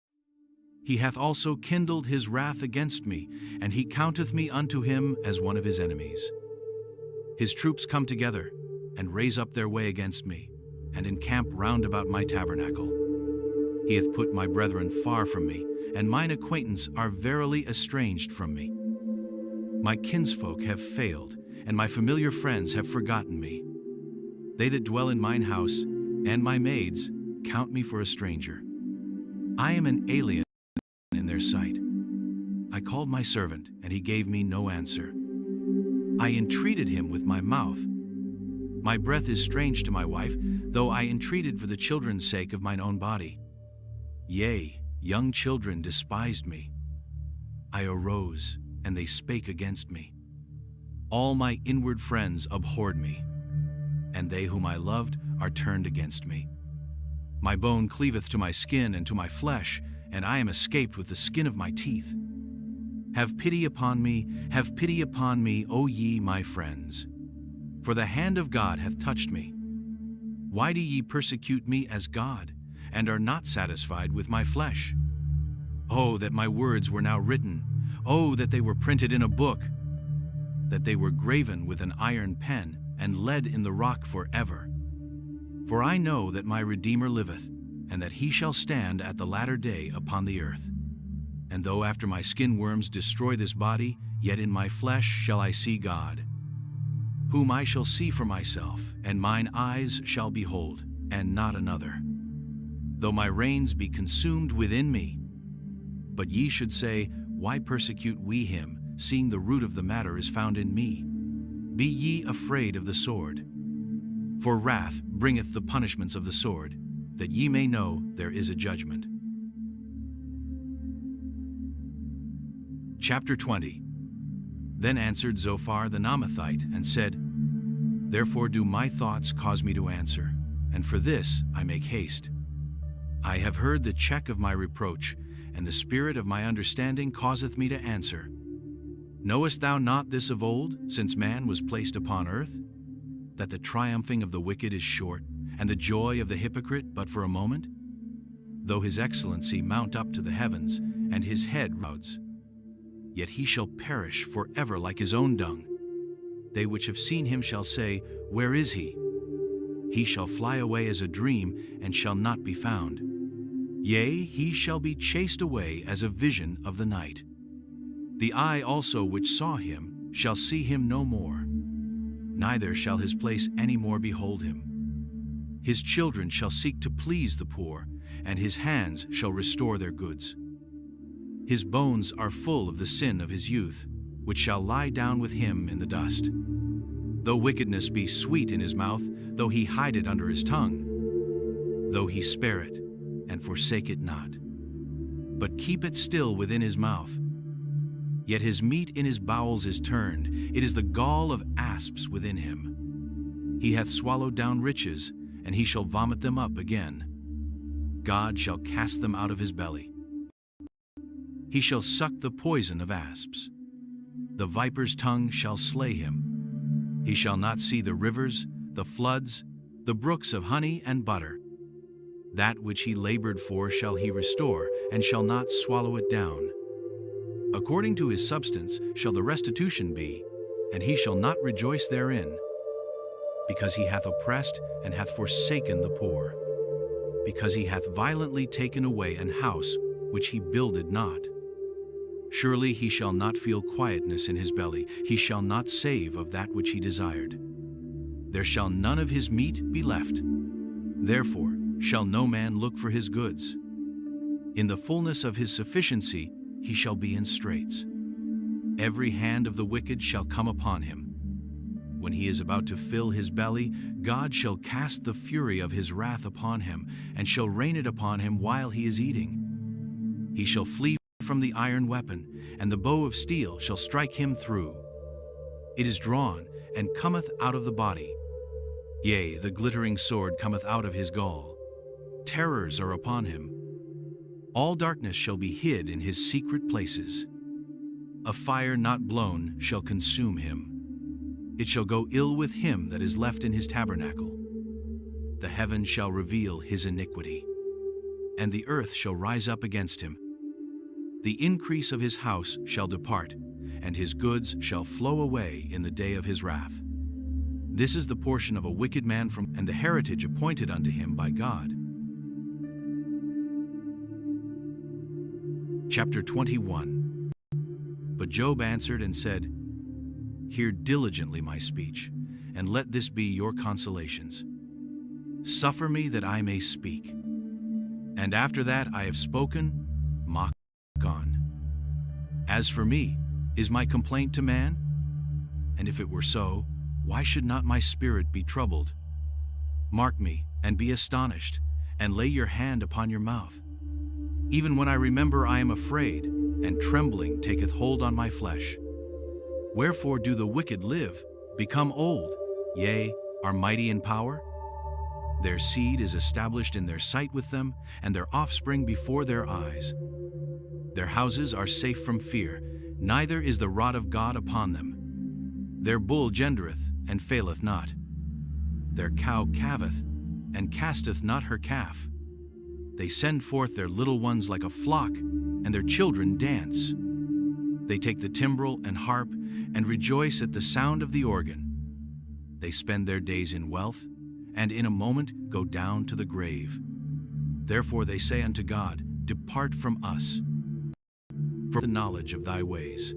He hath also kindled his wrath against me, and he counteth me unto him as one of his enemies. His troops come together, and raise up their way against me, and encamp round about my tabernacle. He hath put my brethren far from me, and mine acquaintance are verily estranged from me. My kinsfolk have failed, and my familiar friends have forgotten me. They that dwell in mine house, and my maids, count me for a stranger. I am an alien in their sight. I called my servant, and he gave me no answer. I entreated him with my mouth. My breath is strange to my wife, though I entreated for the children's sake of mine own body. Yea, young children despised me. I arose, and they spake against me. All my inward friends abhorred me, and they whom I loved are turned against me. My bone cleaveth to my skin and to my flesh, and I am escaped with the skin of my teeth. Have pity upon me, O ye my friends. For the hand of God hath touched me. Why do ye persecute me as God, and are not satisfied with my flesh? Oh, that my words were now written! Oh, that they were printed in a book! That they were graven with an iron pen, and lead in the rock forever. For I know that my Redeemer liveth, and that he shall stand at the latter day upon the earth. And though after my skin worms destroy this body, yet in my flesh shall I see God, whom I shall see for myself, and mine eyes shall behold, and not another. Though my reins be consumed within me. But ye should say, Why persecute we him, seeing the root of the matter is found in me? Be ye afraid of the sword. For wrath bringeth the punishments of the sword, that ye may know there is a judgment. Chapter 20. Then answered 𝗲𝗓 the Naamathite, and said, Therefore do my thoughts cause me to answer, and for this I make haste. I have heard the check of my reproach, and the spirit of my understanding causeth me to answer. Knowest thou not this of old, since man was placed upon earth? That the triumphing of the wicked is short, and the joy of the hypocrite but for a moment? Though his excellency mount up to the heavens, and his head rouds, yet he shall perish forever like his own dung. They which have seen him shall say, Where is he? He shall fly away as a dream, and shall not be found. Yea, he shall be chased away as a vision of the night. The eye also which saw him shall see him no more, neither shall his place any more behold him. His children shall seek to please the poor, and his hands shall restore their goods. His bones are full of the sin of his youth, which shall lie down with him in the dust. Though wickedness be sweet in his mouth, though he hide it under his tongue, though he spare it, and forsake it not, but keep it still within his mouth, yet his meat in his bowels is turned, it is the gall of asps within him. He hath swallowed down riches, and he shall vomit them up again. God shall cast them out of his belly. He shall suck the poison of asps. The viper's tongue shall slay him. He shall not see the rivers, the floods, the brooks of honey and butter. That which he labored for shall he restore, and shall not swallow it down. According to his substance shall the restitution be, and he shall not rejoice therein, because he hath oppressed and hath forsaken the poor, because he hath violently taken away an house which he builded not. Surely he shall not feel quietness in his belly, he shall not save of that which he desired. There shall none of his meat be left. Therefore shall no man look for his goods. In the fullness of his sufficiency he shall be in straits. Every hand of the wicked shall come upon him. When he is about to fill his belly, God shall cast the fury of his wrath upon him, and shall rain it upon him while he is eating. He shall flee from the iron weapon, and the bow of steel shall strike him through. It is drawn, and cometh out of the body. Yea, the glittering sword cometh out of his gall. Terrors are upon him. All darkness shall be hid in his secret places. A fire not blown shall consume him. It shall go ill with him that is left in his tabernacle. The heaven shall reveal his iniquity, and the earth shall rise up against him. The increase of his house shall depart, and his goods shall flow away in the day of his wrath. This is the portion of a wicked man and the heritage appointed unto him by God. Chapter 21. But Job answered and said, Hear diligently my speech, and let this be your consolations. Suffer me that I may speak. And after that I have spoken, mock on. As for me, is my complaint to man? And if it were so, why should not my spirit be troubled? Mark me, and be astonished, and lay your hand upon your mouth. Even when I remember I am afraid, and trembling taketh hold on my flesh. Wherefore do the wicked live, become old, yea, are mighty in power? Their seed is established in their sight with them, and their offspring before their eyes. Their houses are safe from fear, neither is the rod of God upon them. Their bull gendereth, and faileth not. Their cow calveth, and casteth not her calf. They send forth their little ones like a flock, and their children dance. They take the timbrel and harp, and rejoice at the sound of the organ. They spend their days in wealth, and in a moment go down to the grave. Therefore they say unto God, Depart from us, for the knowledge of thy ways.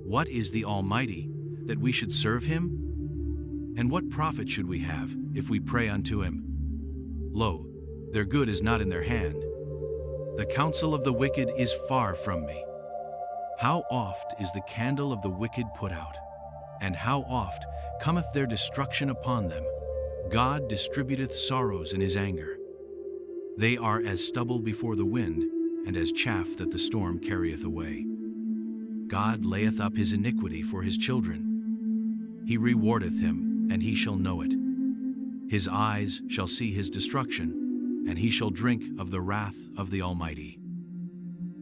What is the Almighty, that we should serve him? And what profit should we have, if we pray unto him? Lo, their good is not in their hand. The counsel of the wicked is far from me. How oft is the candle of the wicked put out? And how oft cometh their destruction upon them? God distributeth sorrows in his anger. They are as stubble before the wind, and as chaff that the storm carrieth away. God layeth up his iniquity for his children. He rewardeth him, and he shall know it. His eyes shall see his destruction, and he shall drink of the wrath of the Almighty.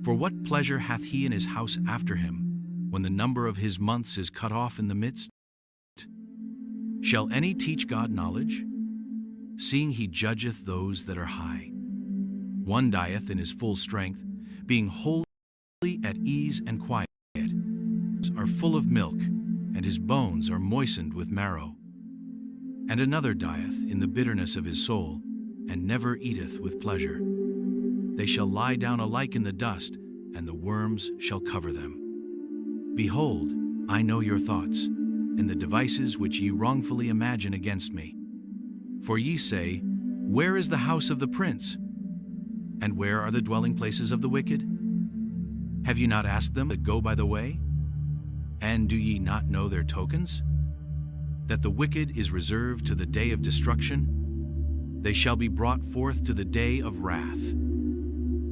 For what pleasure hath he in his house after him, when the number of his months is cut off in the midst? Shall any teach God knowledge? Seeing he judgeth those that are high. One dieth in his full strength, being wholly at ease and quiet, are full of milk, and his bones are moistened with marrow. And another dieth in the bitterness of his soul, and never eateth with pleasure. They shall lie down alike in the dust, and the worms shall cover them. Behold, I know your thoughts, and the devices which ye wrongfully imagine against me. For ye say, Where is the house of the prince? And where are the dwelling places of the wicked? Have ye not asked them that go by the way? And do ye not know their tokens? That the wicked is reserved to the day of destruction? They shall be brought forth to the day of wrath.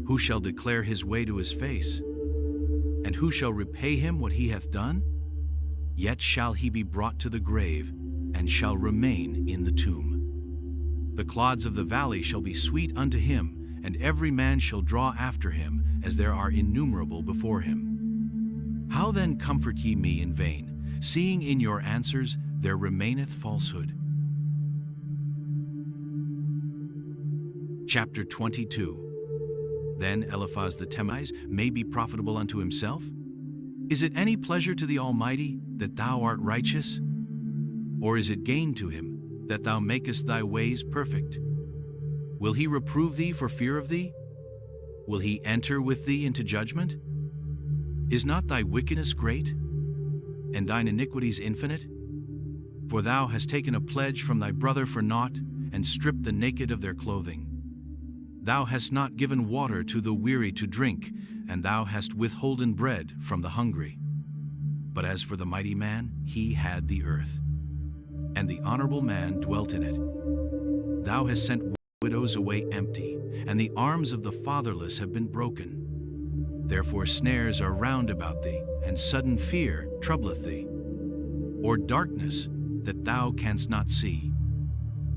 Who shall declare his way to his face? And who shall repay him what he hath done? Yet shall he be brought to the grave, and shall remain in the tomb. The clods of the valley shall be sweet unto him, and every man shall draw after him, as there are innumerable before him. How then comfort ye me in vain, seeing in your answers there remaineth falsehood? Chapter 22. Then Eliphaz the Temanite may be profitable unto himself? Is it any pleasure to the Almighty that thou art righteous? Or is it gain to him that thou makest thy ways perfect? Will he reprove thee for fear of thee? Will he enter with thee into judgment? Is not thy wickedness great, and thine iniquities infinite? For thou hast taken a pledge from thy brother for naught, and stripped the naked of their clothing. Thou hast not given water to the weary to drink, and thou hast withholden bread from the hungry. But as for the mighty man, he had the earth, and the honorable man dwelt in it. Thou hast sent widows away empty, and the arms of the fatherless have been broken. Therefore snares are round about thee, and sudden fear troubleth thee, or darkness that thou canst not see,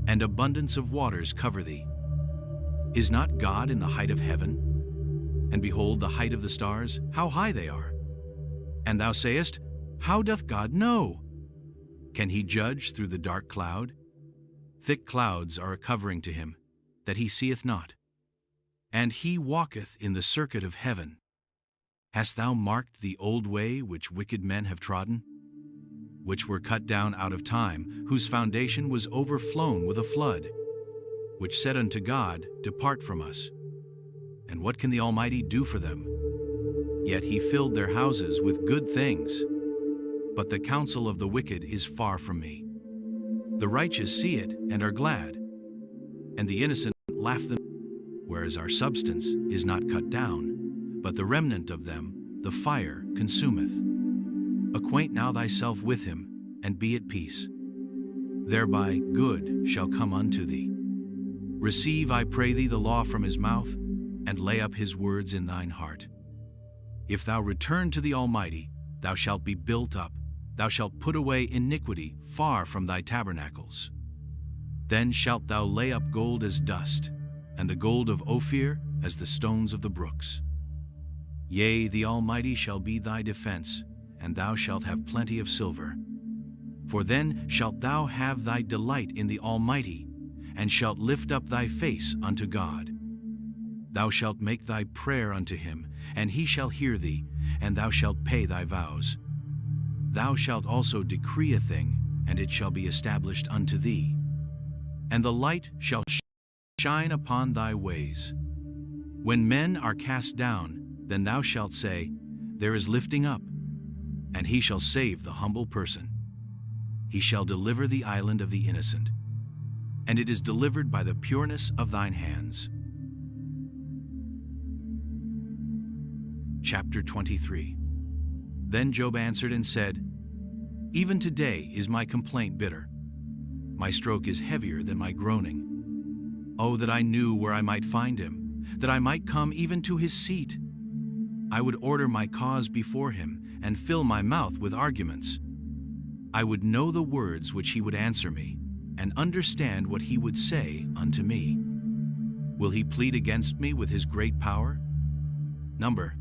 and abundance of waters cover thee. Is not God in the height of heaven? And behold the height of the stars, how high they are. And thou sayest, how doth God know? Can he judge through the dark cloud? Thick clouds are a covering to him, that he seeth not. And he walketh in the circuit of heaven. Hast thou marked the old way which wicked men have trodden, which were cut down out of time, whose foundation was overflown with a flood, which said unto God, Depart from us. And what can the Almighty do for them? Yet he filled their houses with good things. But the counsel of the wicked is far from me. The righteous see it and are glad, and the innocent laugh them, whereas our substance is not cut down, but the remnant of them the fire consumeth. Acquaint now thyself with him, and be at peace. Thereby good shall come unto thee. Receive, I pray thee, the law from his mouth, and lay up his words in thine heart. If thou return to the Almighty, thou shalt be built up, thou shalt put away iniquity far from thy tabernacles. Then shalt thou lay up gold as dust, and the gold of Ophir as the stones of the brooks. Yea, the Almighty shall be thy defense, and thou shalt have plenty of silver. For then shalt thou have thy delight in the Almighty, and shalt lift up thy face unto God. Thou shalt make thy prayer unto him, and he shall hear thee, and thou shalt pay thy vows. Thou shalt also decree a thing, and it shall be established unto thee. And the light shall shine upon thy ways. When men are cast down, then thou shalt say, There is lifting up, and he shall save the humble person. He shall deliver the island of the innocent, and it is delivered by the pureness of thine hands. Chapter 23. Then Job answered and said, Even today is my complaint bitter. My stroke is heavier than my groaning. Oh, that I knew where I might find him, that I might come even to his seat. I would order my cause before him, and fill my mouth with arguments. I would know the words which he would answer me, and understand what he would say unto me. Will he plead against me with his great power? Number,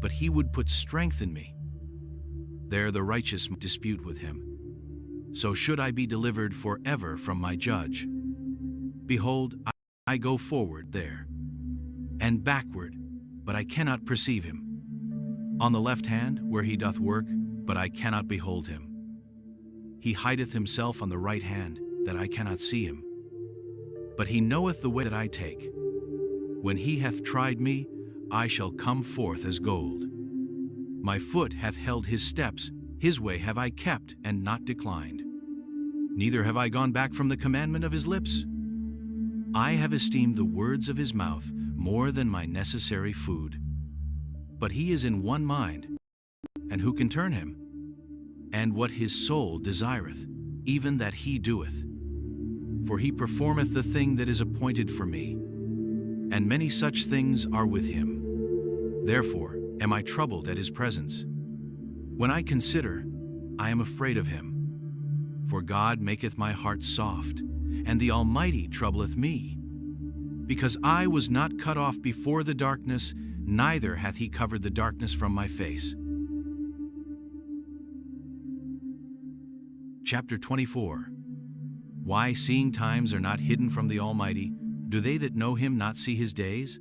but he would put strength in me. There the righteous dispute with him. So should I be delivered forever from my judge. Behold, I go forward there, and backward, but I cannot perceive him. On the left hand, where he doth work, but I cannot behold him. He hideth himself on the right hand, that I cannot see him. But he knoweth the way that I take. When he hath tried me, I shall come forth as gold. My foot hath held his steps, his way have I kept and not declined. Neither have I gone back from the commandment of his lips. I have esteemed the words of his mouth more than my necessary food. But he is in one mind, and who can turn him? And what his soul desireth, even that he doeth. For he performeth the thing that is appointed for me, and many such things are with him. Therefore am I troubled at his presence. When I consider, I am afraid of him. For God maketh my heart soft, and the Almighty troubleth me. Because I was not cut off before the darkness, neither hath he covered the darkness from my face. Chapter 24. Why, seeing times are not hidden from the Almighty, do they that know him not see his days?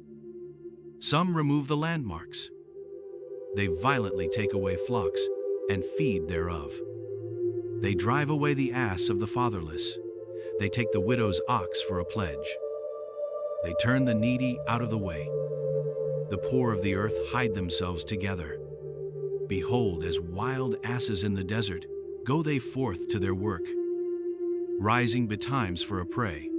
Some remove the landmarks. They violently take away flocks, and feed thereof. They drive away the ass of the fatherless. They take the widow's ox for a pledge. They turn the needy out of the way. The poor of the earth hide themselves together. behold, as wild asses in the desert, go they forth to their work, rising betimes for a prey.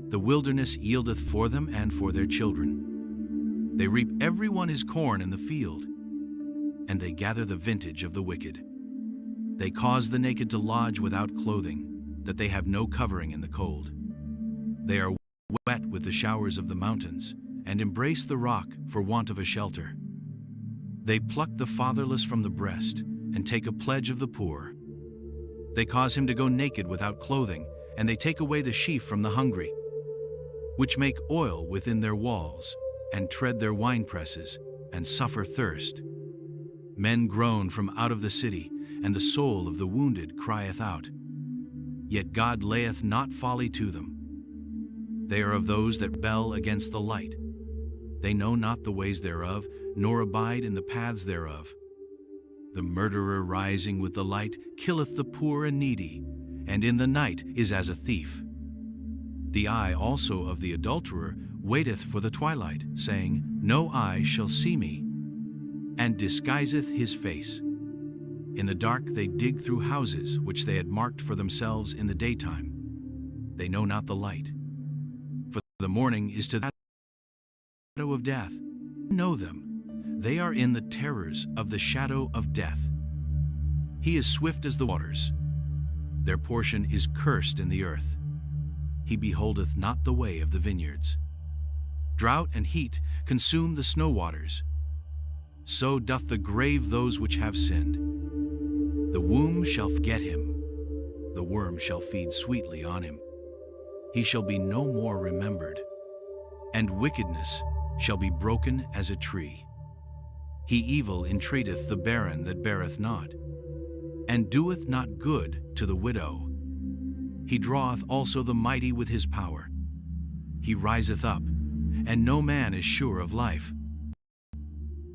The wilderness yieldeth for them and for their children. They reap every one his corn in the field, and they gather the vintage of the wicked. They cause the naked to lodge without clothing, that they have no covering in the cold. They are wet with the showers of the mountains, and embrace the rock for want of a shelter. They pluck the fatherless from the breast, and take a pledge of the poor. They cause him to go naked without clothing, and they take away the sheaf from the hungry, which make oil within their walls, and tread their winepresses, and suffer thirst. Men groan from out of the city, and the soul of the wounded crieth out. Yet God layeth not folly to them. They are of those that rebel against the light. They know not the ways thereof, nor abide in the paths thereof. The murderer rising with the light killeth the poor and needy, and in the night is as a thief. The eye also of the adulterer waiteth for the twilight, saying, No eye shall see me, and disguiseth his face. In the dark they dig through houses which they had marked for themselves in the daytime. They know not the light. For the morning is to the shadow of death. Know them. They are in the terrors of the shadow of death. He is swift as the waters. Their portion is cursed in the earth. He beholdeth not the way of the vineyards. Drought and heat consume the snow waters. So doth the grave those which have sinned. The womb shall forget him. The worm shall feed sweetly on him. He shall be no more remembered, and wickedness shall be broken as a tree. He evil entreateth the barren that beareth not, and doeth not good to the widow. He draweth also the mighty with his power. He riseth up, and no man is sure of life.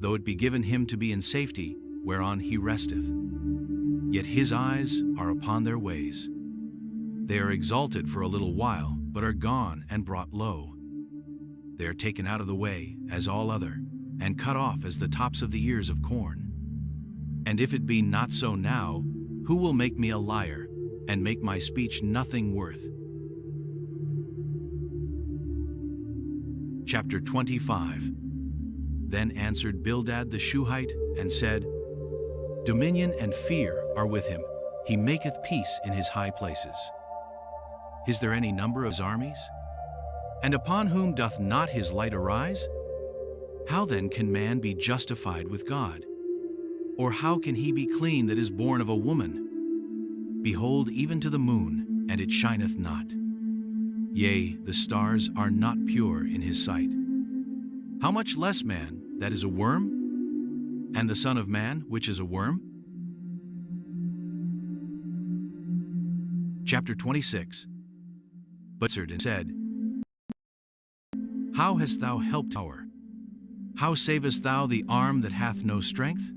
Though it be given him to be in safety, whereon he resteth, yet his eyes are upon their ways. They are exalted for a little while, but are gone and brought low. They are taken out of the way as all other, and cut off as the tops of the ears of corn. And if it be not so now, who will make me a liar, and make my speech nothing worth? Chapter 25. Then answered Bildad the Shuhite, and said, Dominion and fear are with him. He maketh peace in his high places. Is there any number of his armies? And upon whom doth not his light arise? How then can man be justified with God? Or how can he be clean that is born of a woman? Behold, even to the moon, and it shineth not. Yea, the stars are not pure in his sight. How much less man that is a worm? And the Son of Man, which is a worm? Chapter 26. But answered and said, How hast thou helped our? How savest thou the arm that hath no strength?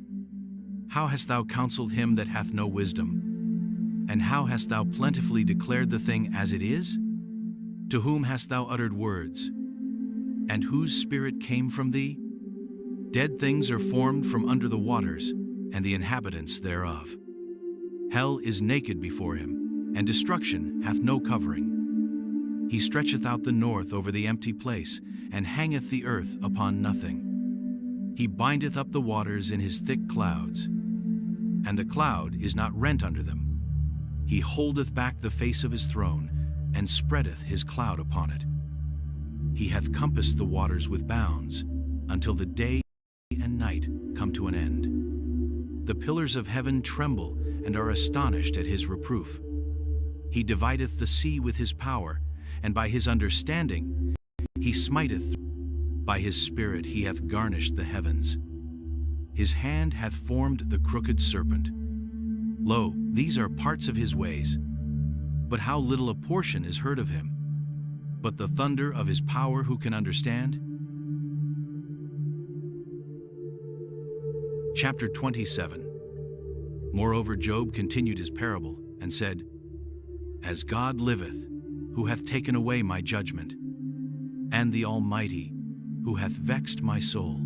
How hast thou counseled him that hath no wisdom? And how hast thou plentifully declared the thing as it is? To whom hast thou uttered words? And whose spirit came from thee? Dead things are formed from under the waters, and the inhabitants thereof. Hell is naked before him, and destruction hath no covering. He stretcheth out the north over the empty place, and hangeth the earth upon nothing. He bindeth up the waters in his thick clouds, and the cloud is not rent under them. He holdeth back the face of his throne, and spreadeth his cloud upon it. He hath compassed the waters with bounds, until the day and night come to an end. The pillars of heaven tremble, and are astonished at his reproof. He divideth the sea with his power, and by his understanding he smiteth. By his spirit he hath garnished the heavens. His hand hath formed the crooked serpent. Lo, these are parts of his ways. But how little a portion is heard of him. But the thunder of his power who can understand? Chapter 27. Moreover Job continued his parable, and said, As God liveth, who hath taken away my judgment, and the Almighty, who hath vexed my soul.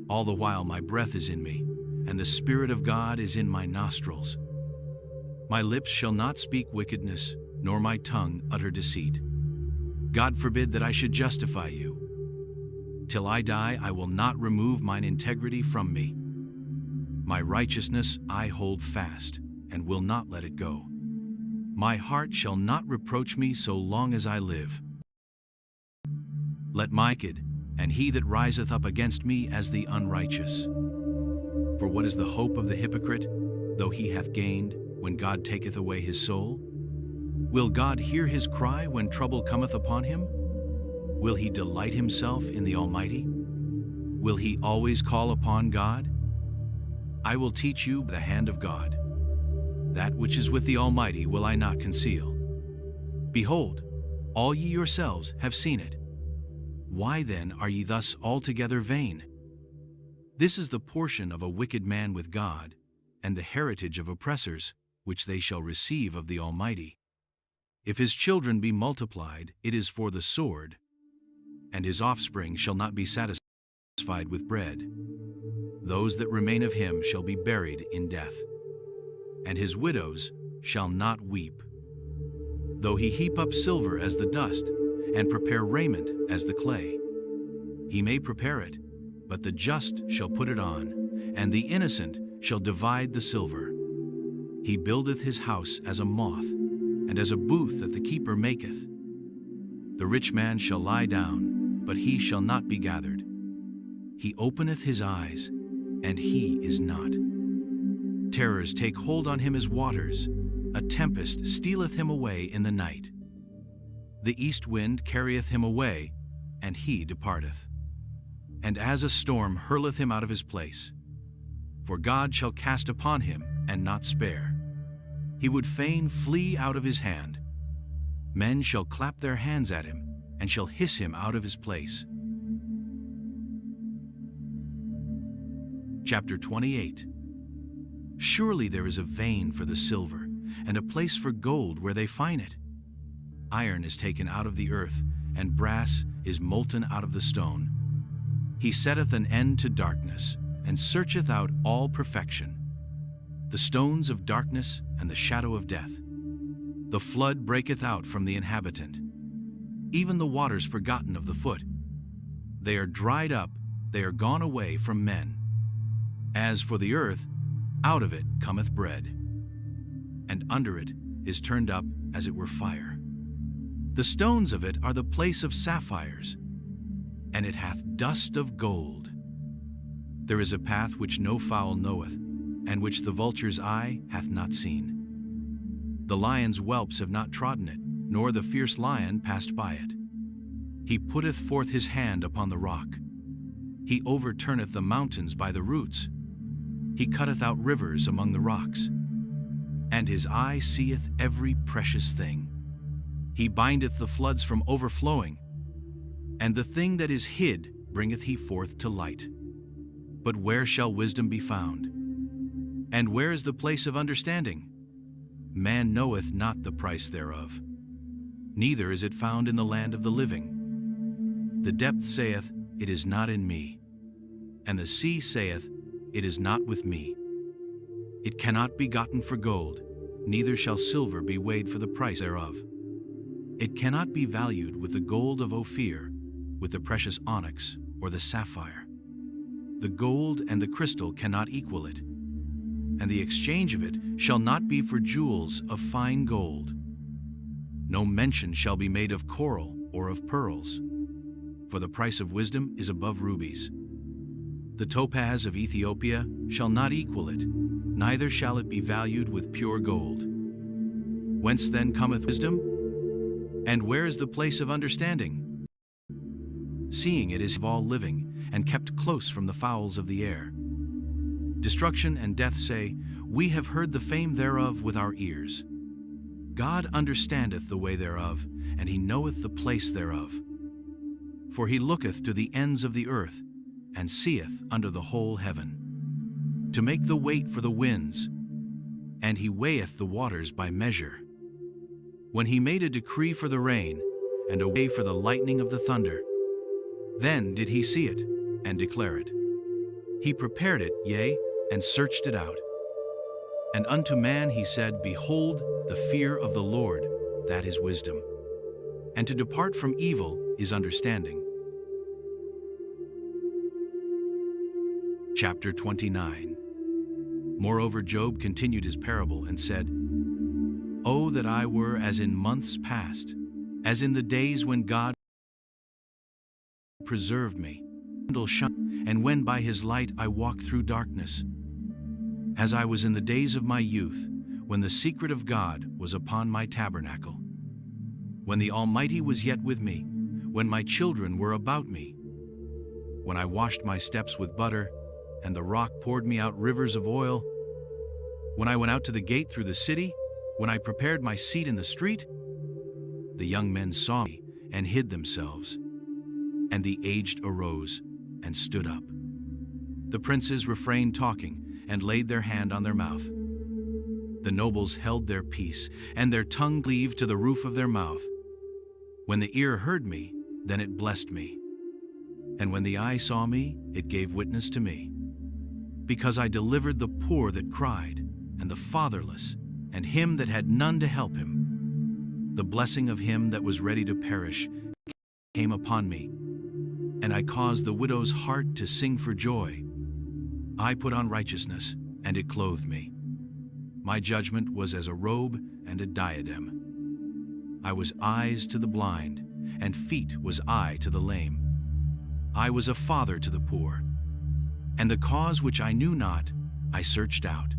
All the while my breath is in me, and the Spirit of God is in my nostrils. My lips shall not speak wickedness, nor my tongue utter deceit. God forbid that I should justify you. Till I die, I will not remove mine integrity from me. My righteousness I hold fast, and will not let it go. My heart shall not reproach me so long as I live. Let my wicked, and he that riseth up against me as the unrighteous. For what is the hope of the hypocrite, though he hath gained, when God taketh away his soul? Will God hear his cry when trouble cometh upon him? Will he delight himself in the Almighty? Will he always call upon God? I will teach you the hand of God. That which is with the Almighty will I not conceal. Behold, all ye yourselves have seen it. Why then are ye thus altogether vain? This is the portion of a wicked man with God, and the heritage of oppressors, which they shall receive of the Almighty. If his children be multiplied, it is for the sword, and his offspring shall not be satisfied with bread. Those that remain of him shall be buried in death, and his widows shall not weep. Though he heap up silver as the dust, and prepare raiment as the clay, he may prepare it, but the just shall put it on, and the innocent shall divide the silver. He buildeth his house as a moth, and as a booth that the keeper maketh. The rich man shall lie down, but he shall not be gathered. He openeth his eyes, and he is not. Terrors take hold on him as waters. A tempest stealeth him away in the night. The east wind carrieth him away, and he departeth. And as a storm hurleth him out of his place. For God shall cast upon him, and not spare. He would fain flee out of his hand. Men shall clap their hands at him, and shall hiss him out of his place. Chapter 28. Surely there is a vein for the silver, and a place for gold where they find it. Iron is taken out of the earth, and brass is molten out of the stone. He setteth an end to darkness, and searcheth out all perfection. The stones of darkness and the shadow of death. The flood breaketh out from the inhabitant, even the waters forgotten of the foot. They are dried up, they are gone away from men. As for the earth, out of it cometh bread, and under it is turned up as it were fire. The stones of it are the place of sapphires, and it hath dust of gold. There is a path which no fowl knoweth, and which the vulture's eye hath not seen. The lion's whelps have not trodden it, nor the fierce lion passed by it. He putteth forth his hand upon the rock. He overturneth the mountains by the roots. He cutteth out rivers among the rocks. And his eye seeth every precious thing. He bindeth the floods from overflowing, and the thing that is hid bringeth he forth to light. But where shall wisdom be found? And where is the place of understanding? Man knoweth not the price thereof, neither is it found in the land of the living. The depth saith, it is not in me, and the sea saith, it is not with me. It cannot be gotten for gold, neither shall silver be weighed for the price thereof. It cannot be valued with the gold of Ophir, with the precious onyx or the sapphire. The gold and the crystal cannot equal it, and the exchange of it shall not be for jewels of fine gold. No mention shall be made of coral or of pearls, for the price of wisdom is above rubies. The topaz of Ethiopia shall not equal it, neither shall it be valued with pure gold. Whence then cometh wisdom? And where is the place of understanding? Seeing it is of all living, and kept close from the fowls of the air. Destruction and death say, we have heard the fame thereof with our ears. God understandeth the way thereof, and he knoweth the place thereof. For he looketh to the ends of the earth, and seeth under the whole heaven, to make the weight for the winds, and he weigheth the waters by measure. When he made a decree for the rain, and a way for the lightning of the thunder, then did he see it, and declare it. He prepared it, yea, and searched it out. And unto man he said, Behold, the fear of the Lord, that is wisdom, and to depart from evil is understanding. Chapter 29. Moreover, Job continued his parable and said, Oh, that I were as in months past, as in the days when God preserved me, and when by his light I walked through darkness, as I was in the days of my youth, when the secret of God was upon my tabernacle, when the Almighty was yet with me, when my children were about me, when I washed my steps with butter, and the rock poured me out rivers of oil, when I went out to the gate through the city, when I prepared my seat in the street, the young men saw me and hid themselves, and the aged arose and stood up. The princes refrained talking and laid their hand on their mouth. The nobles held their peace, and their tongue cleaved to the roof of their mouth. When the ear heard me, then it blessed me. And when the eye saw me, it gave witness to me. Because I delivered the poor that cried, and the fatherless, and him that had none to help him. The blessing of him that was ready to perish came upon me, and I caused the widow's heart to sing for joy. I put on righteousness, and it clothed me. My judgment was as a robe and a diadem. I was eyes to the blind, and feet was I to the lame. I was a father to the poor, and the cause which I knew not, I searched out.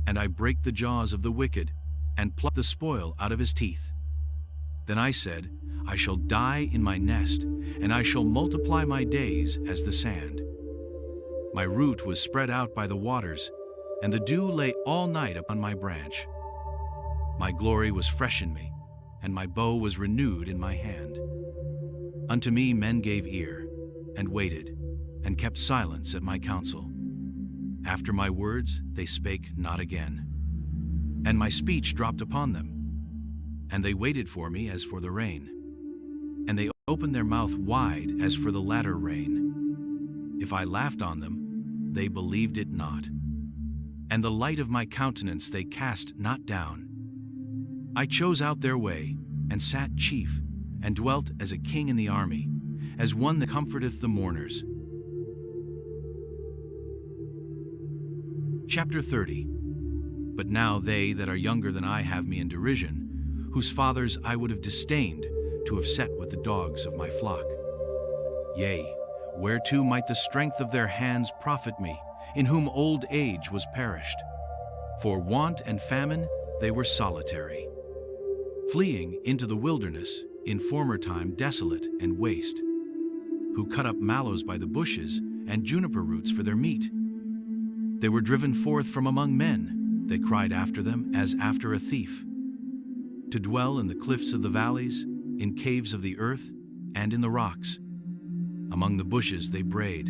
And I brake the jaws of the wicked, and plucked the spoil out of his teeth. Then I said, I shall die in my nest, and I shall multiply my days as the sand. My root was spread out by the waters, and the dew lay all night upon my branch. My glory was fresh in me, and my bow was renewed in my hand. Unto me men gave ear, and waited, and kept silence at my counsel. After my words they spake not again, and my speech dropped upon them. And they waited for me as for the rain, and they opened their mouth wide as for the latter rain. If I laughed on them, they believed it not, and the light of my countenance they cast not down. I chose out their way, and sat chief, and dwelt as a king in the army, as one that comforteth the mourners. Chapter 30. But now they that are younger than I have me in derision, whose fathers I would have disdained to have set with the dogs of my flock. Yea, whereto might the strength of their hands profit me, in whom old age was perished? For want and famine they were solitary, fleeing into the wilderness, in former time desolate and waste, who cut up mallows by the bushes, and juniper roots for their meat. They were driven forth from among men, they cried after them as after a thief, to dwell in the cliffs of the valleys, in caves of the earth, and in the rocks. Among the bushes they brayed,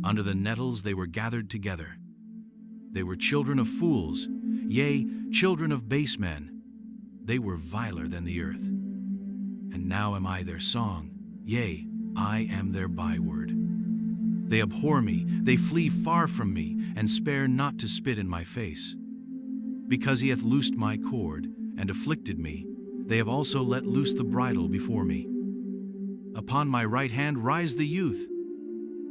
under the nettles they were gathered together. They were children of fools, yea, children of base men. They were viler than the earth. And now am I their song, yea, I am their byword. They abhor me, they flee far from me, and spare not to spit in my face. Because he hath loosed my cord, and afflicted me, they have also let loose the bridle before me. Upon my right hand rise the youth.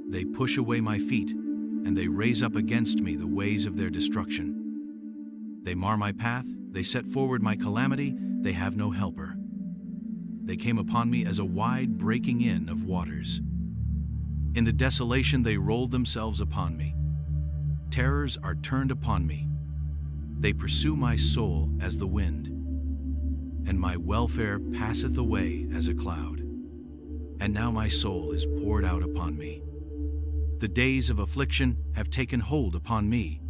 They push away my feet, and they raise up against me the ways of their destruction. They mar my path, they set forward my calamity, they have no helper. They came upon me as a wide breaking in of waters. In the desolation they rolled themselves upon me. Terrors are turned upon me. They pursue my soul as the wind, and my welfare passeth away as a cloud. And now my soul is poured out upon me. The days of affliction have taken hold upon me.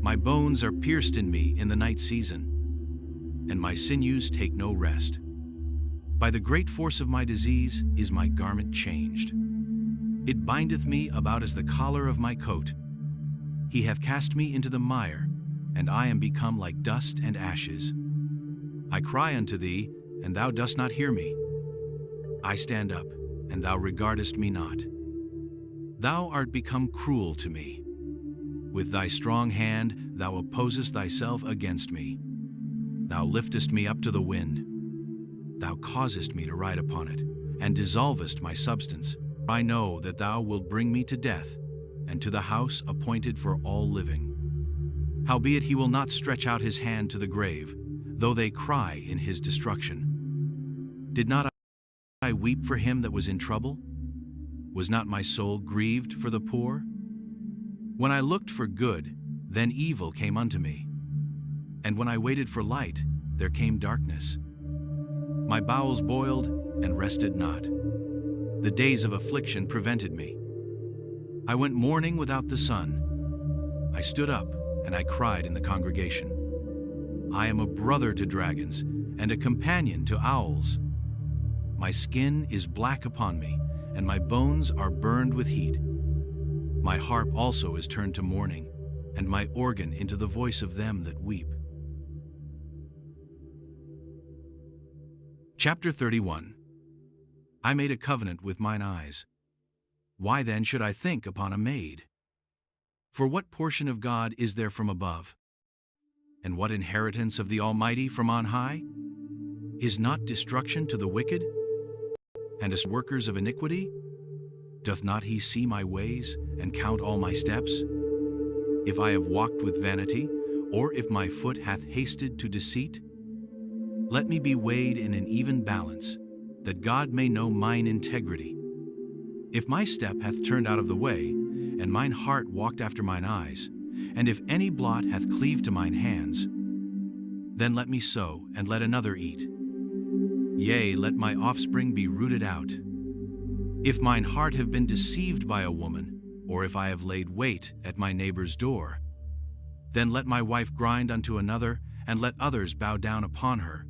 My bones are pierced in me in the night season, and my sinews take no rest. By the great force of my disease is my garment changed. It bindeth me about as the collar of my coat. He hath cast me into the mire, and I am become like dust and ashes. I cry unto thee, and thou dost not hear me. I stand up, and thou regardest me not. Thou art become cruel to me. With thy strong hand thou opposest thyself against me. Thou liftest me up to the wind. Thou causest me to ride upon it, and dissolvest my substance. I know that thou wilt bring me to death, and to the house appointed for all living. Howbeit he will not stretch out his hand to the grave, though they cry in his destruction. Did not I weep for him that was in trouble? Was not my soul grieved for the poor? When I looked for good, then evil came unto me. And when I waited for light, there came darkness. My bowels boiled and rested not. The days of affliction prevented me. I went mourning without the sun. I stood up, and I cried in the congregation. I am a brother to dragons, and a companion to owls. My skin is black upon me, and my bones are burned with heat. My harp also is turned to mourning, and my organ into the voice of them that weep. Chapter 31. I made a covenant with mine eyes. Why then should I think upon a maid? For what portion of God is there from above? And what inheritance of the Almighty from on high? Is not destruction to the wicked, and as workers of iniquity? Doth not he see my ways, and count all my steps? If I have walked with vanity, or if my foot hath hasted to deceit, let me be weighed in an even balance, that God may know mine integrity. If my step hath turned out of the way, and mine heart walked after mine eyes, and if any blot hath cleaved to mine hands, then let me sow, and let another eat. Yea, let my offspring be rooted out. If mine heart have been deceived by a woman, or if I have laid wait at my neighbor's door, then let my wife grind unto another, and let others bow down upon her.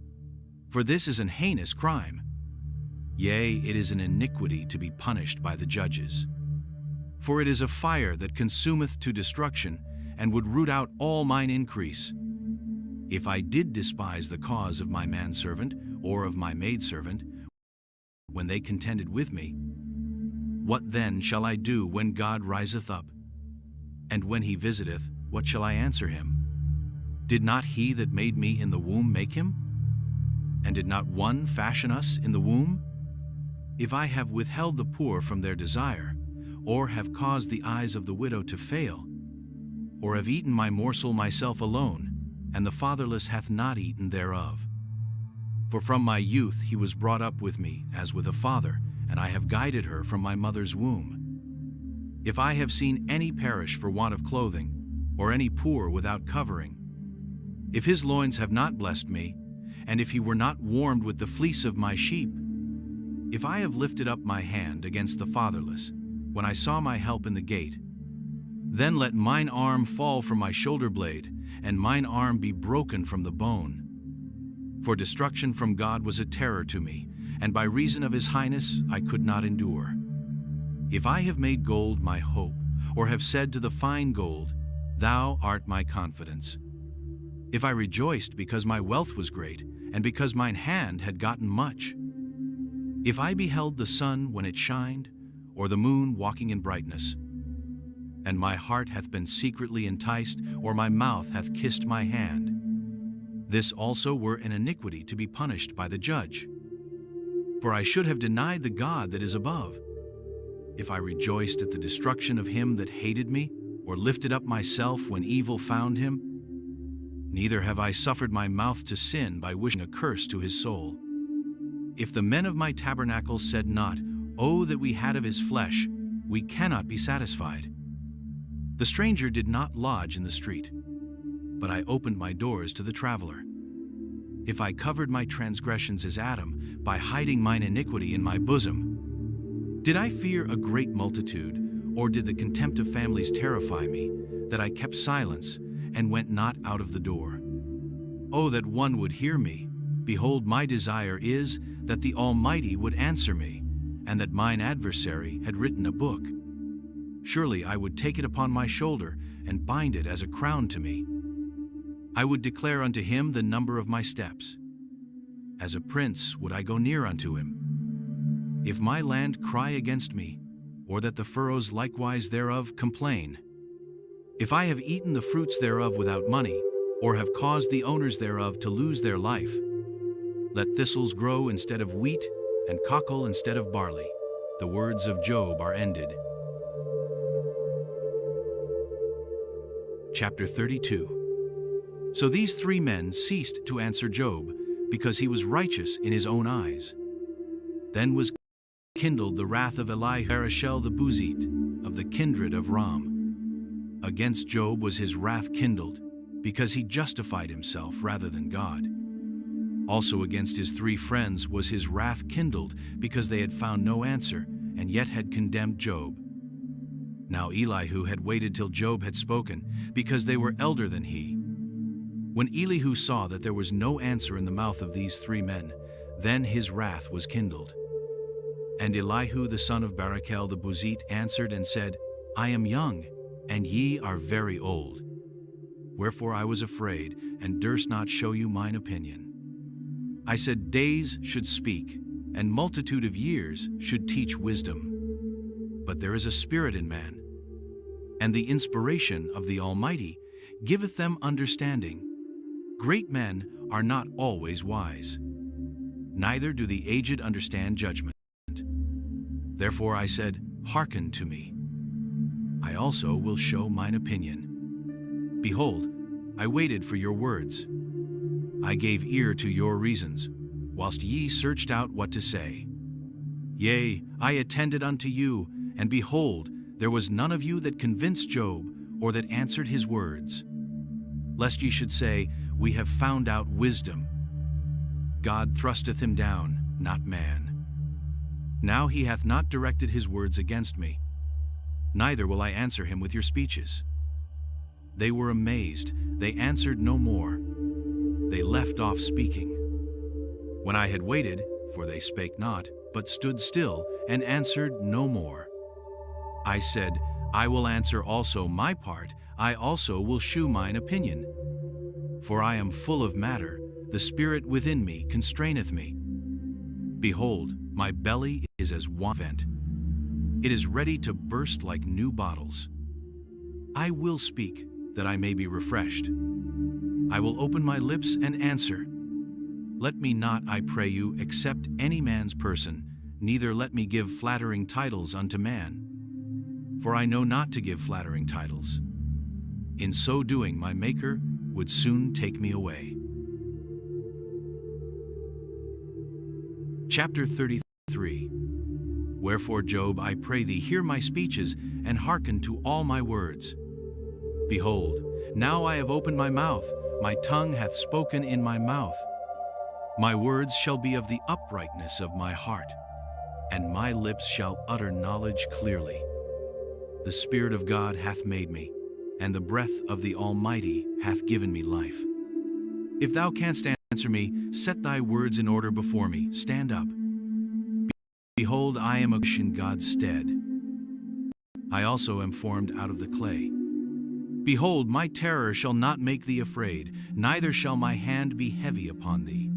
For this is an heinous crime. Yea, it is an iniquity to be punished by the judges. For it is a fire that consumeth to destruction, and would root out all mine increase. If I did despise the cause of my manservant, or of my maidservant, when they contended with me, what then shall I do when God riseth up? And when he visiteth, what shall I answer him? Did not he that made me in the womb make him? And did not one fashion us in the womb? If I have withheld the poor from their desire, or have caused the eyes of the widow to fail, or have eaten my morsel myself alone, and the fatherless hath not eaten thereof. For from my youth he was brought up with me as with a father, and I have guided her from my mother's womb. If I have seen any perish for want of clothing, or any poor without covering, if his loins have not blessed me, and if he were not warmed with the fleece of my sheep, if I have lifted up my hand against the fatherless, when I saw my help in the gate, then let mine arm fall from my shoulder blade, and mine arm be broken from the bone. For destruction from God was a terror to me, and by reason of his highness I could not endure. If I have made gold my hope, or have said to the fine gold, Thou art my confidence. If I rejoiced because my wealth was great, and because mine hand had gotten much. If I beheld the sun when it shined, or the moon walking in brightness, and my heart hath been secretly enticed, or my mouth hath kissed my hand, this also were an iniquity to be punished by the judge. For I should have denied the God that is above, if I rejoiced at the destruction of him that hated me, or lifted up myself when evil found him. Neither have I suffered my mouth to sin by wishing a curse to his soul. If the men of my tabernacle said not, O that we had of his flesh, we cannot be satisfied. The stranger did not lodge in the street, but I opened my doors to the traveler. If I covered my transgressions as Adam, by hiding mine iniquity in my bosom, did I fear a great multitude, or did the contempt of families terrify me, that I kept silence, and went not out of the door? Oh, that one would hear me! Behold, my desire is that the Almighty would answer me, and that mine adversary had written a book. Surely I would take it upon my shoulder, and bind it as a crown to me. I would declare unto him the number of my steps. As a prince would I go near unto him. If my land cry against me, or that the furrows likewise thereof complain, If I have eaten the fruits thereof without money, or have caused the owners thereof to lose their life, let thistles grow instead of wheat, and cockle instead of barley. The words of Job are ended. Chapter 32. So these three men ceased to answer Job, because he was righteous in his own eyes. Then was kindled the wrath of 𝗓𝗓𝗪𝗓 the Buzite, of the kindred of Ram. Against Job was his wrath kindled, because he justified himself rather than God. Also against his three friends was his wrath kindled, because they had found no answer, and yet had condemned Job. Now Elihu had waited till Job had spoken, because they were elder than he. When Elihu saw that there was no answer in the mouth of these three men, then his wrath was kindled. And Elihu the son of Barachel the Buzite answered and said, I am young, and ye are very old. Wherefore I was afraid, and durst not show you mine opinion. I said, days should speak, and multitude of years should teach wisdom. But there is a spirit in man, and the inspiration of the Almighty giveth them understanding. Great men are not always wise, neither do the aged understand judgment. Therefore I said, hearken to me. I also will show mine opinion. Behold, I waited for your words. I gave ear to your reasons, whilst ye searched out what to say. Yea, I attended unto you, and behold, there was none of you that convinced Job, or that answered his words. Lest ye should say, we have found out wisdom. God thrusteth him down, not man. Now he hath not directed his words against me, neither will I answer him with your speeches. They were amazed, they answered no more. They left off speaking. When I had waited, for they spake not, but stood still, and answered no more. I said, I will answer also my part, I also will shew mine opinion. For I am full of matter, the spirit within me constraineth me. Behold, my belly is as one vent. It is ready to burst like new bottles. I will speak, that I may be refreshed. I will open my lips and answer. Let me not, I pray you, accept any man's person, neither let me give flattering titles unto man. For I know not to give flattering titles. In so doing, my Maker would soon take me away. Chapter 33. Wherefore, Job, I pray thee, hear my speeches, and hearken to all my words. Behold, now I have opened my mouth, my tongue hath spoken in my mouth. My words shall be of the uprightness of my heart, and my lips shall utter knowledge clearly. The Spirit of God hath made me, and the breath of the Almighty hath given me life. If thou canst answer me, set thy words in order before me, stand up. Behold, I am a bush in God's stead. I also am formed out of the clay. Behold, my terror shall not make thee afraid, neither shall my hand be heavy upon thee.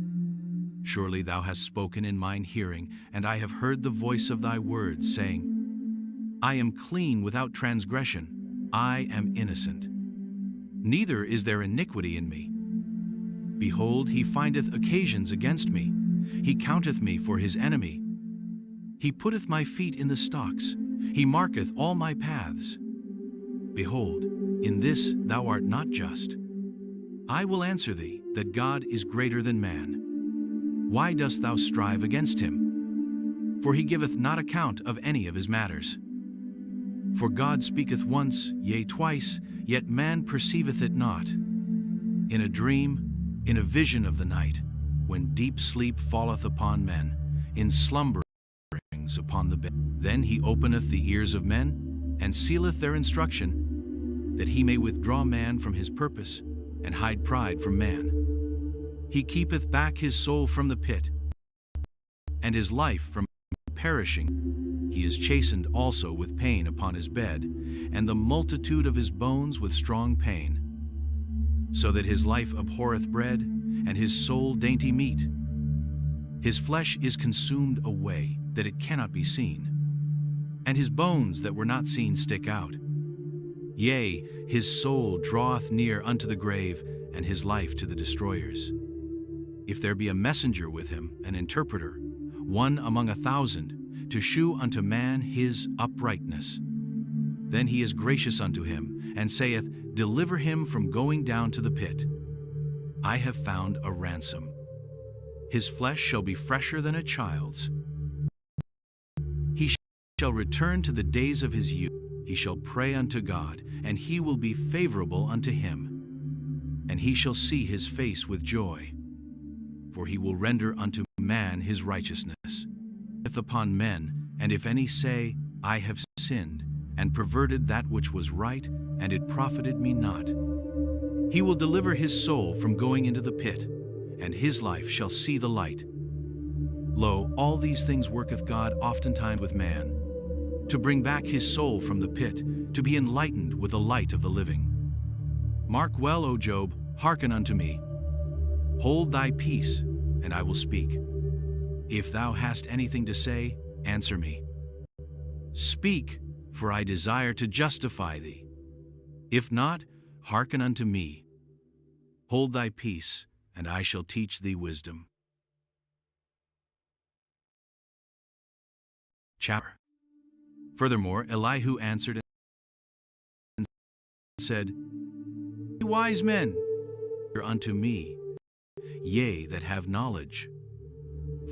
Surely thou hast spoken in mine hearing, and I have heard the voice of thy words, saying, I am clean without transgression, I am innocent. Neither is there iniquity in me. Behold, he findeth occasions against me. He counteth me for his enemy. He putteth my feet in the stocks. He marketh all my paths. Behold, in this thou art not just. I will answer thee, that God is greater than man. Why dost thou strive against him? For he giveth not account of any of his matters. For God speaketh once, yea twice, yet man perceiveth it not. In a dream, in a vision of the night, when deep sleep falleth upon men, in slumberings upon the bed. Then he openeth the ears of men, and sealeth their instruction, that he may withdraw man from his purpose, and hide pride from man. He keepeth back his soul from the pit, and his life from perishing. He is chastened also with pain upon his bed, and the multitude of his bones with strong pain. So that his life abhorreth bread, and his soul dainty meat. His flesh is consumed away, that it cannot be seen, and his bones that were not seen stick out. Yea, his soul draweth near unto the grave, and his life to the destroyers. If there be a messenger with him, an interpreter, one among 1,000, to shew unto man his uprightness, then he is gracious unto him, and saith, Deliver him from going down to the pit. I have found a ransom. His flesh shall be fresher than a child's. He shall return to the days of his youth. He shall pray unto God, and he will be favorable unto him. And he shall see his face with joy. For he will render unto man his righteousness. Upon men, and if any say, I have sinned, and perverted that which was right, and it profited me not. He will deliver his soul from going into the pit, and his life shall see the light. Lo, all these things worketh God oftentimes with man, to bring back his soul from the pit, to be enlightened with the light of the living. Mark well, O Job, hearken unto me. Hold thy peace, and I will speak. If thou hast anything to say, answer me. Speak, for I desire to justify thee. If not, hearken unto me. Hold thy peace, and I shall teach thee wisdom. Chapter. Furthermore, Elihu answered and said, Ye wise men, hear unto me, yea, that have knowledge.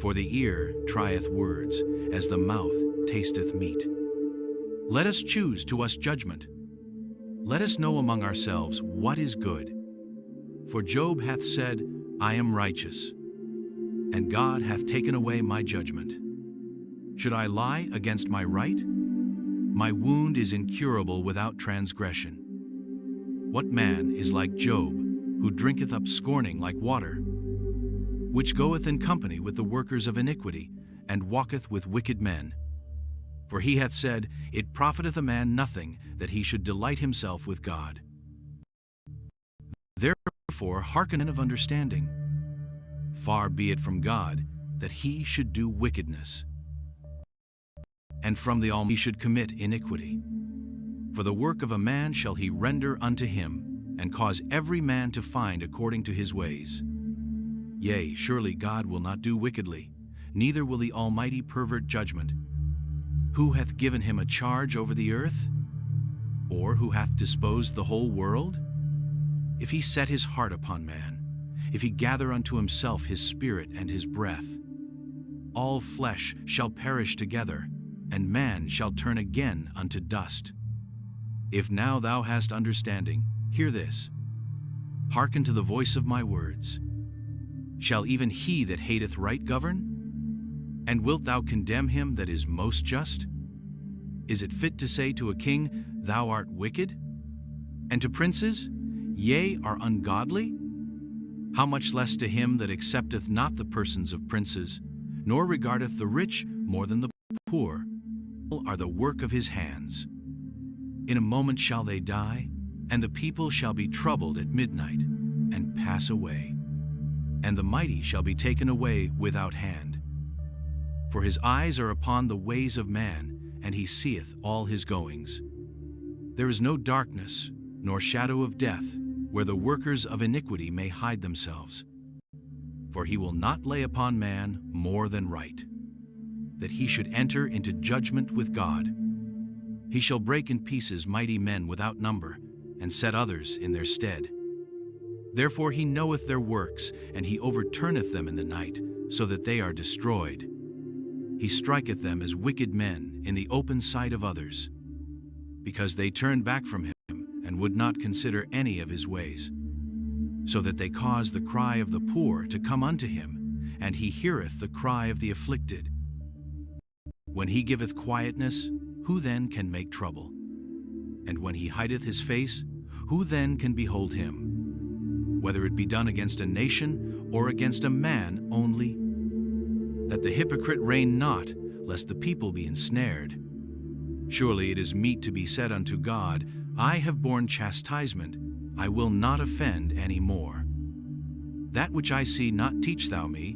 For the ear trieth words, as the mouth tasteth meat. Let us choose to us judgment. Let us know among ourselves what is good. For Job hath said, I am righteous, and God hath taken away my judgment. Should I lie against my right? My wound is incurable without transgression. What man is like Job, who drinketh up scorning like water, which goeth in company with the workers of iniquity, and walketh with wicked men? For he hath said, It profiteth a man nothing that he should delight himself with God. Therefore hearken of understanding. Far be it from God that he should do wickedness, and from the Almighty should commit iniquity. For the work of a man shall he render unto him, and cause every man to find according to his ways. Yea, surely God will not do wickedly, neither will the Almighty pervert judgment. Who hath given him a charge over the earth? Or who hath disposed the whole world? If he set his heart upon man, if he gather unto himself his spirit and his breath, all flesh shall perish together, and man shall turn again unto dust. If now thou hast understanding, hear this. Hearken to the voice of my words. Shall even he that hateth right govern? And wilt thou condemn him that is most just? Is it fit to say to a king, Thou art wicked? And to princes, Yea, are ungodly? How much less to him that accepteth not the persons of princes, nor regardeth the rich more than the poor, are the work of his hands. In a moment shall they die, and the people shall be troubled at midnight, and pass away. And the mighty shall be taken away without hand. For his eyes are upon the ways of man, and he seeth all his goings. There is no darkness, nor shadow of death, where the workers of iniquity may hide themselves. For he will not lay upon man more than right, that he should enter into judgment with God. He shall break in pieces mighty men without number, and set others in their stead. Therefore he knoweth their works, and he overturneth them in the night, so that they are destroyed. He striketh them as wicked men in the open sight of others, because they turned back from him, and would not consider any of his ways, so that they cause the cry of the poor to come unto him, and he heareth the cry of the afflicted. When he giveth quietness, who then can make trouble? And when he hideth his face, who then can behold him? Whether it be done against a nation, or against a man only, that the hypocrite reign not, lest the people be ensnared. Surely it is meet to be said unto God, I have borne chastisement, I will not offend any more. That which I see not teach thou me.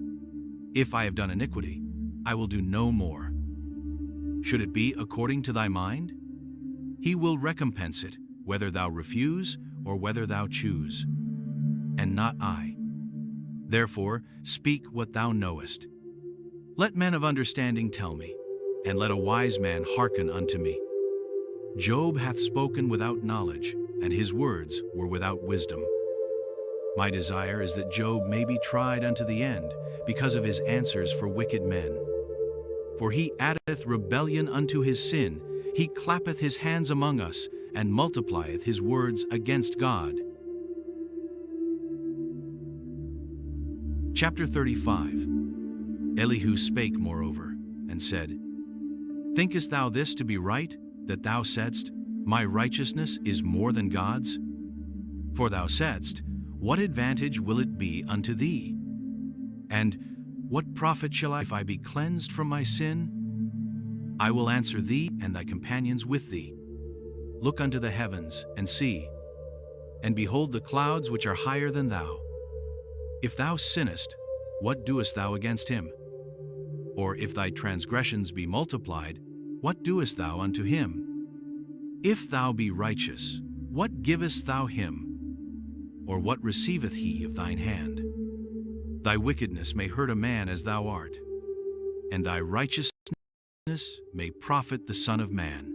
If I have done iniquity, I will do no more. Should it be according to thy mind? He will recompense it, whether thou refuse or whether thou choose, and not I. Therefore speak what thou knowest. Let men of understanding tell me, and let a wise man hearken unto me. Job hath spoken without knowledge, and his words were without wisdom. My desire is that Job may be tried unto the end, because of his answers for wicked men. For he addeth rebellion unto his sin, he clappeth his hands among us, and multiplieth his words against God. Chapter 35. Elihu spake moreover, and said, Thinkest thou this to be right, that thou saidst, My righteousness is more than God's? For thou saidst, What advantage will it be unto thee? And what profit shall I if I be cleansed from my sin? I will answer thee and thy companions with thee. Look unto the heavens, and see, and behold the clouds which are higher than thou. If thou sinnest, what doest thou against him? Or if thy transgressions be multiplied, what doest thou unto him? If thou be righteous, what givest thou him? Or what receiveth he of thine hand? Thy wickedness may hurt a man as thou art, and thy righteousness may profit the Son of Man.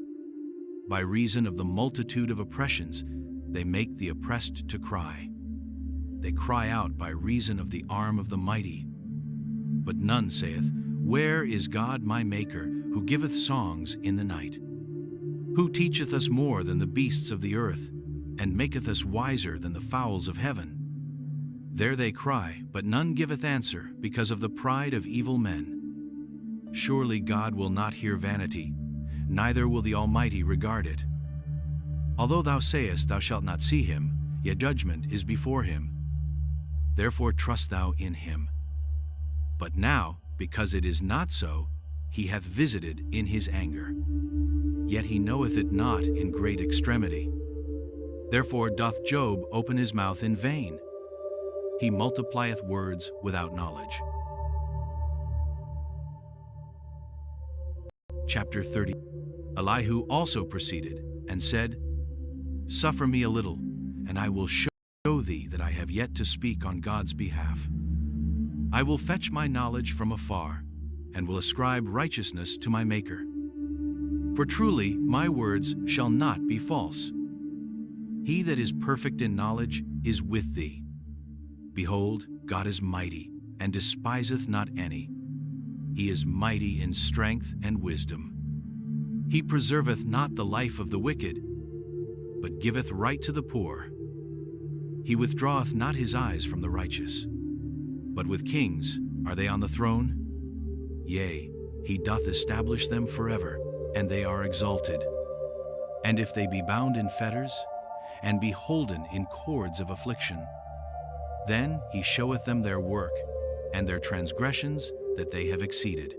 By reason of the multitude of oppressions, they make the oppressed to cry. They cry out by reason of the arm of the mighty. But none saith, Where is God my Maker, who giveth songs in the night? Who teacheth us more than the beasts of the earth, and maketh us wiser than the fowls of heaven? There they cry, but none giveth answer, because of the pride of evil men. Surely God will not hear vanity, neither will the Almighty regard it. Although thou sayest thou shalt not see him, yet judgment is before him. Therefore trust thou in him. But now, because it is not so, he hath visited in his anger. Yet he knoweth it not in great extremity. Therefore doth Job open his mouth in vain. He multiplieth words without knowledge. Chapter 30. Elihu also proceeded, and said, Suffer me a little, and I will show thee that I have yet to speak on God's behalf. I will fetch my knowledge from afar, and will ascribe righteousness to my Maker. For truly my words shall not be false. He that is perfect in knowledge is with thee. Behold, God is mighty, and despiseth not any. He is mighty in strength and wisdom. He preserveth not the life of the wicked, but giveth right to the poor. He withdraweth not his eyes from the righteous. But with kings are they on the throne? Yea, he doth establish them forever, and they are exalted. And if they be bound in fetters, and be holden in cords of affliction, then he showeth them their work, and their transgressions that they have exceeded.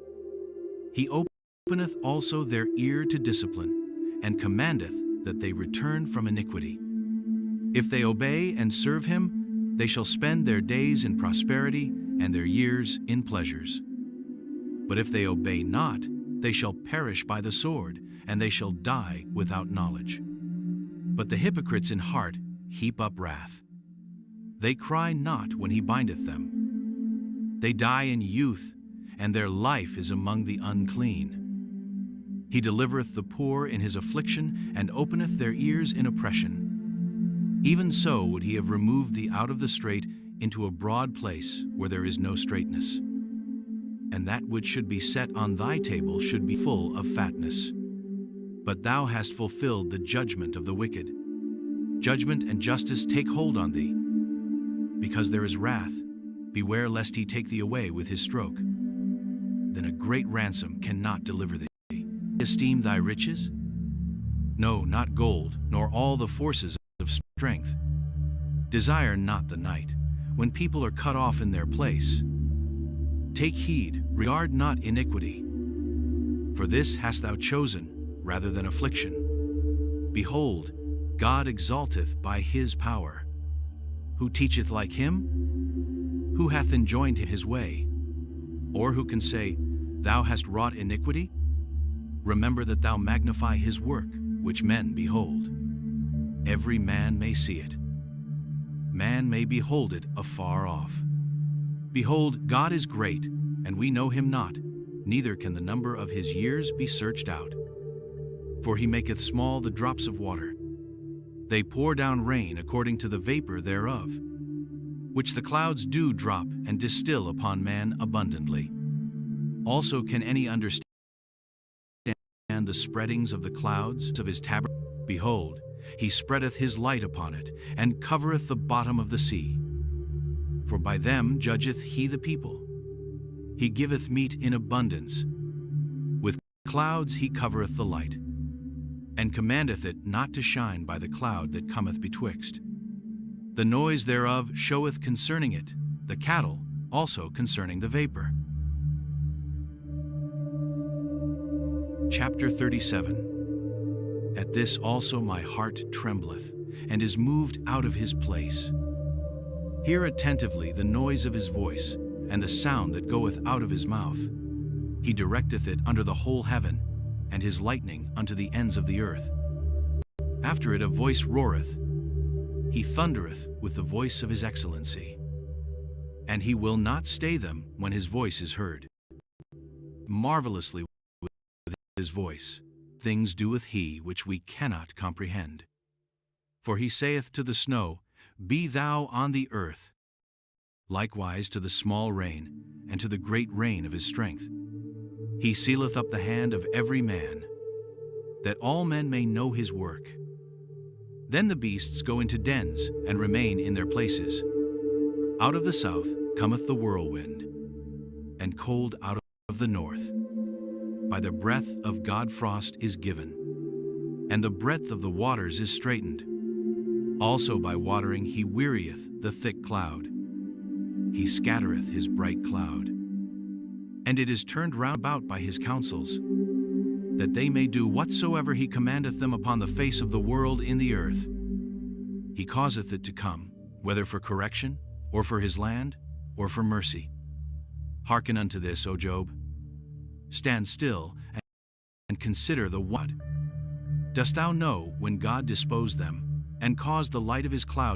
He openeth also their ear to discipline, and commandeth that they return from iniquity. If they obey and serve him, they shall spend their days in prosperity, and their years in pleasures. But if they obey not, they shall perish by the sword, and they shall die without knowledge. But the hypocrites in heart heap up wrath. They cry not when he bindeth them. They die in youth, and their life is among the unclean. He delivereth the poor in his affliction, and openeth their ears in oppression. Even so would he have removed thee out of the strait into a broad place where there is no straightness. And that which should be set on thy table should be full of fatness. But thou hast fulfilled the judgment of the wicked. Judgment and justice take hold on thee. Because there is wrath, beware lest he take thee away with his stroke. Then a great ransom cannot deliver thee. Esteem thy riches? No, not gold, nor all the forces of strength. Desire not the night, when people are cut off in their place. Take heed, regard not iniquity. For this hast thou chosen, rather than affliction. Behold, God exalteth by his power. Who teacheth like him? Who hath enjoined his way? Or who can say, Thou hast wrought iniquity? Remember that thou magnify his work, which men behold. every man may see it. Man may behold it afar off. Behold, God is great, and we know him not, neither can the number of his years be searched out. For he maketh small the drops of water. They pour down rain according to the vapor thereof, which the clouds do drop and distill upon man abundantly. Also can any understand the spreadings of the clouds of his tabernacle? Behold, he spreadeth his light upon it, and covereth the bottom of the sea. For by them judgeth he the people. He giveth meat in abundance. With clouds he covereth the light, and commandeth it not to shine by the cloud that cometh betwixt. The noise thereof showeth concerning it, the cattle also concerning the vapor. Chapter 37. At this also my heart trembleth, and is moved out of his place. Hear attentively the noise of his voice, and the sound that goeth out of his mouth. He directeth it under the whole heaven, and his lightning unto the ends of the earth. After it a voice roareth. He thundereth with the voice of his excellency. And he will not stay them when his voice is heard. Marvelously with his voice things doeth he which we cannot comprehend. For he saith to the snow, Be thou on the earth. Likewise to the small rain, and to the great rain of his strength. He sealeth up the hand of every man, that all men may know his work. Then the beasts go into dens, and remain in their places. Out of the south cometh the whirlwind, and cold out of the north. By the breath of God frost is given, and the breadth of the waters is straitened. Also by watering he wearieth the thick cloud. He scattereth his bright cloud. And it is turned round about by his counsels, that they may do whatsoever he commandeth them upon the face of the world in the earth. He causeth it to come, whether for correction, or for his land, or for mercy. Hearken unto this, O Job. Stand still, and consider the what. Dost thou know when God disposed them, and caused the light of his cloud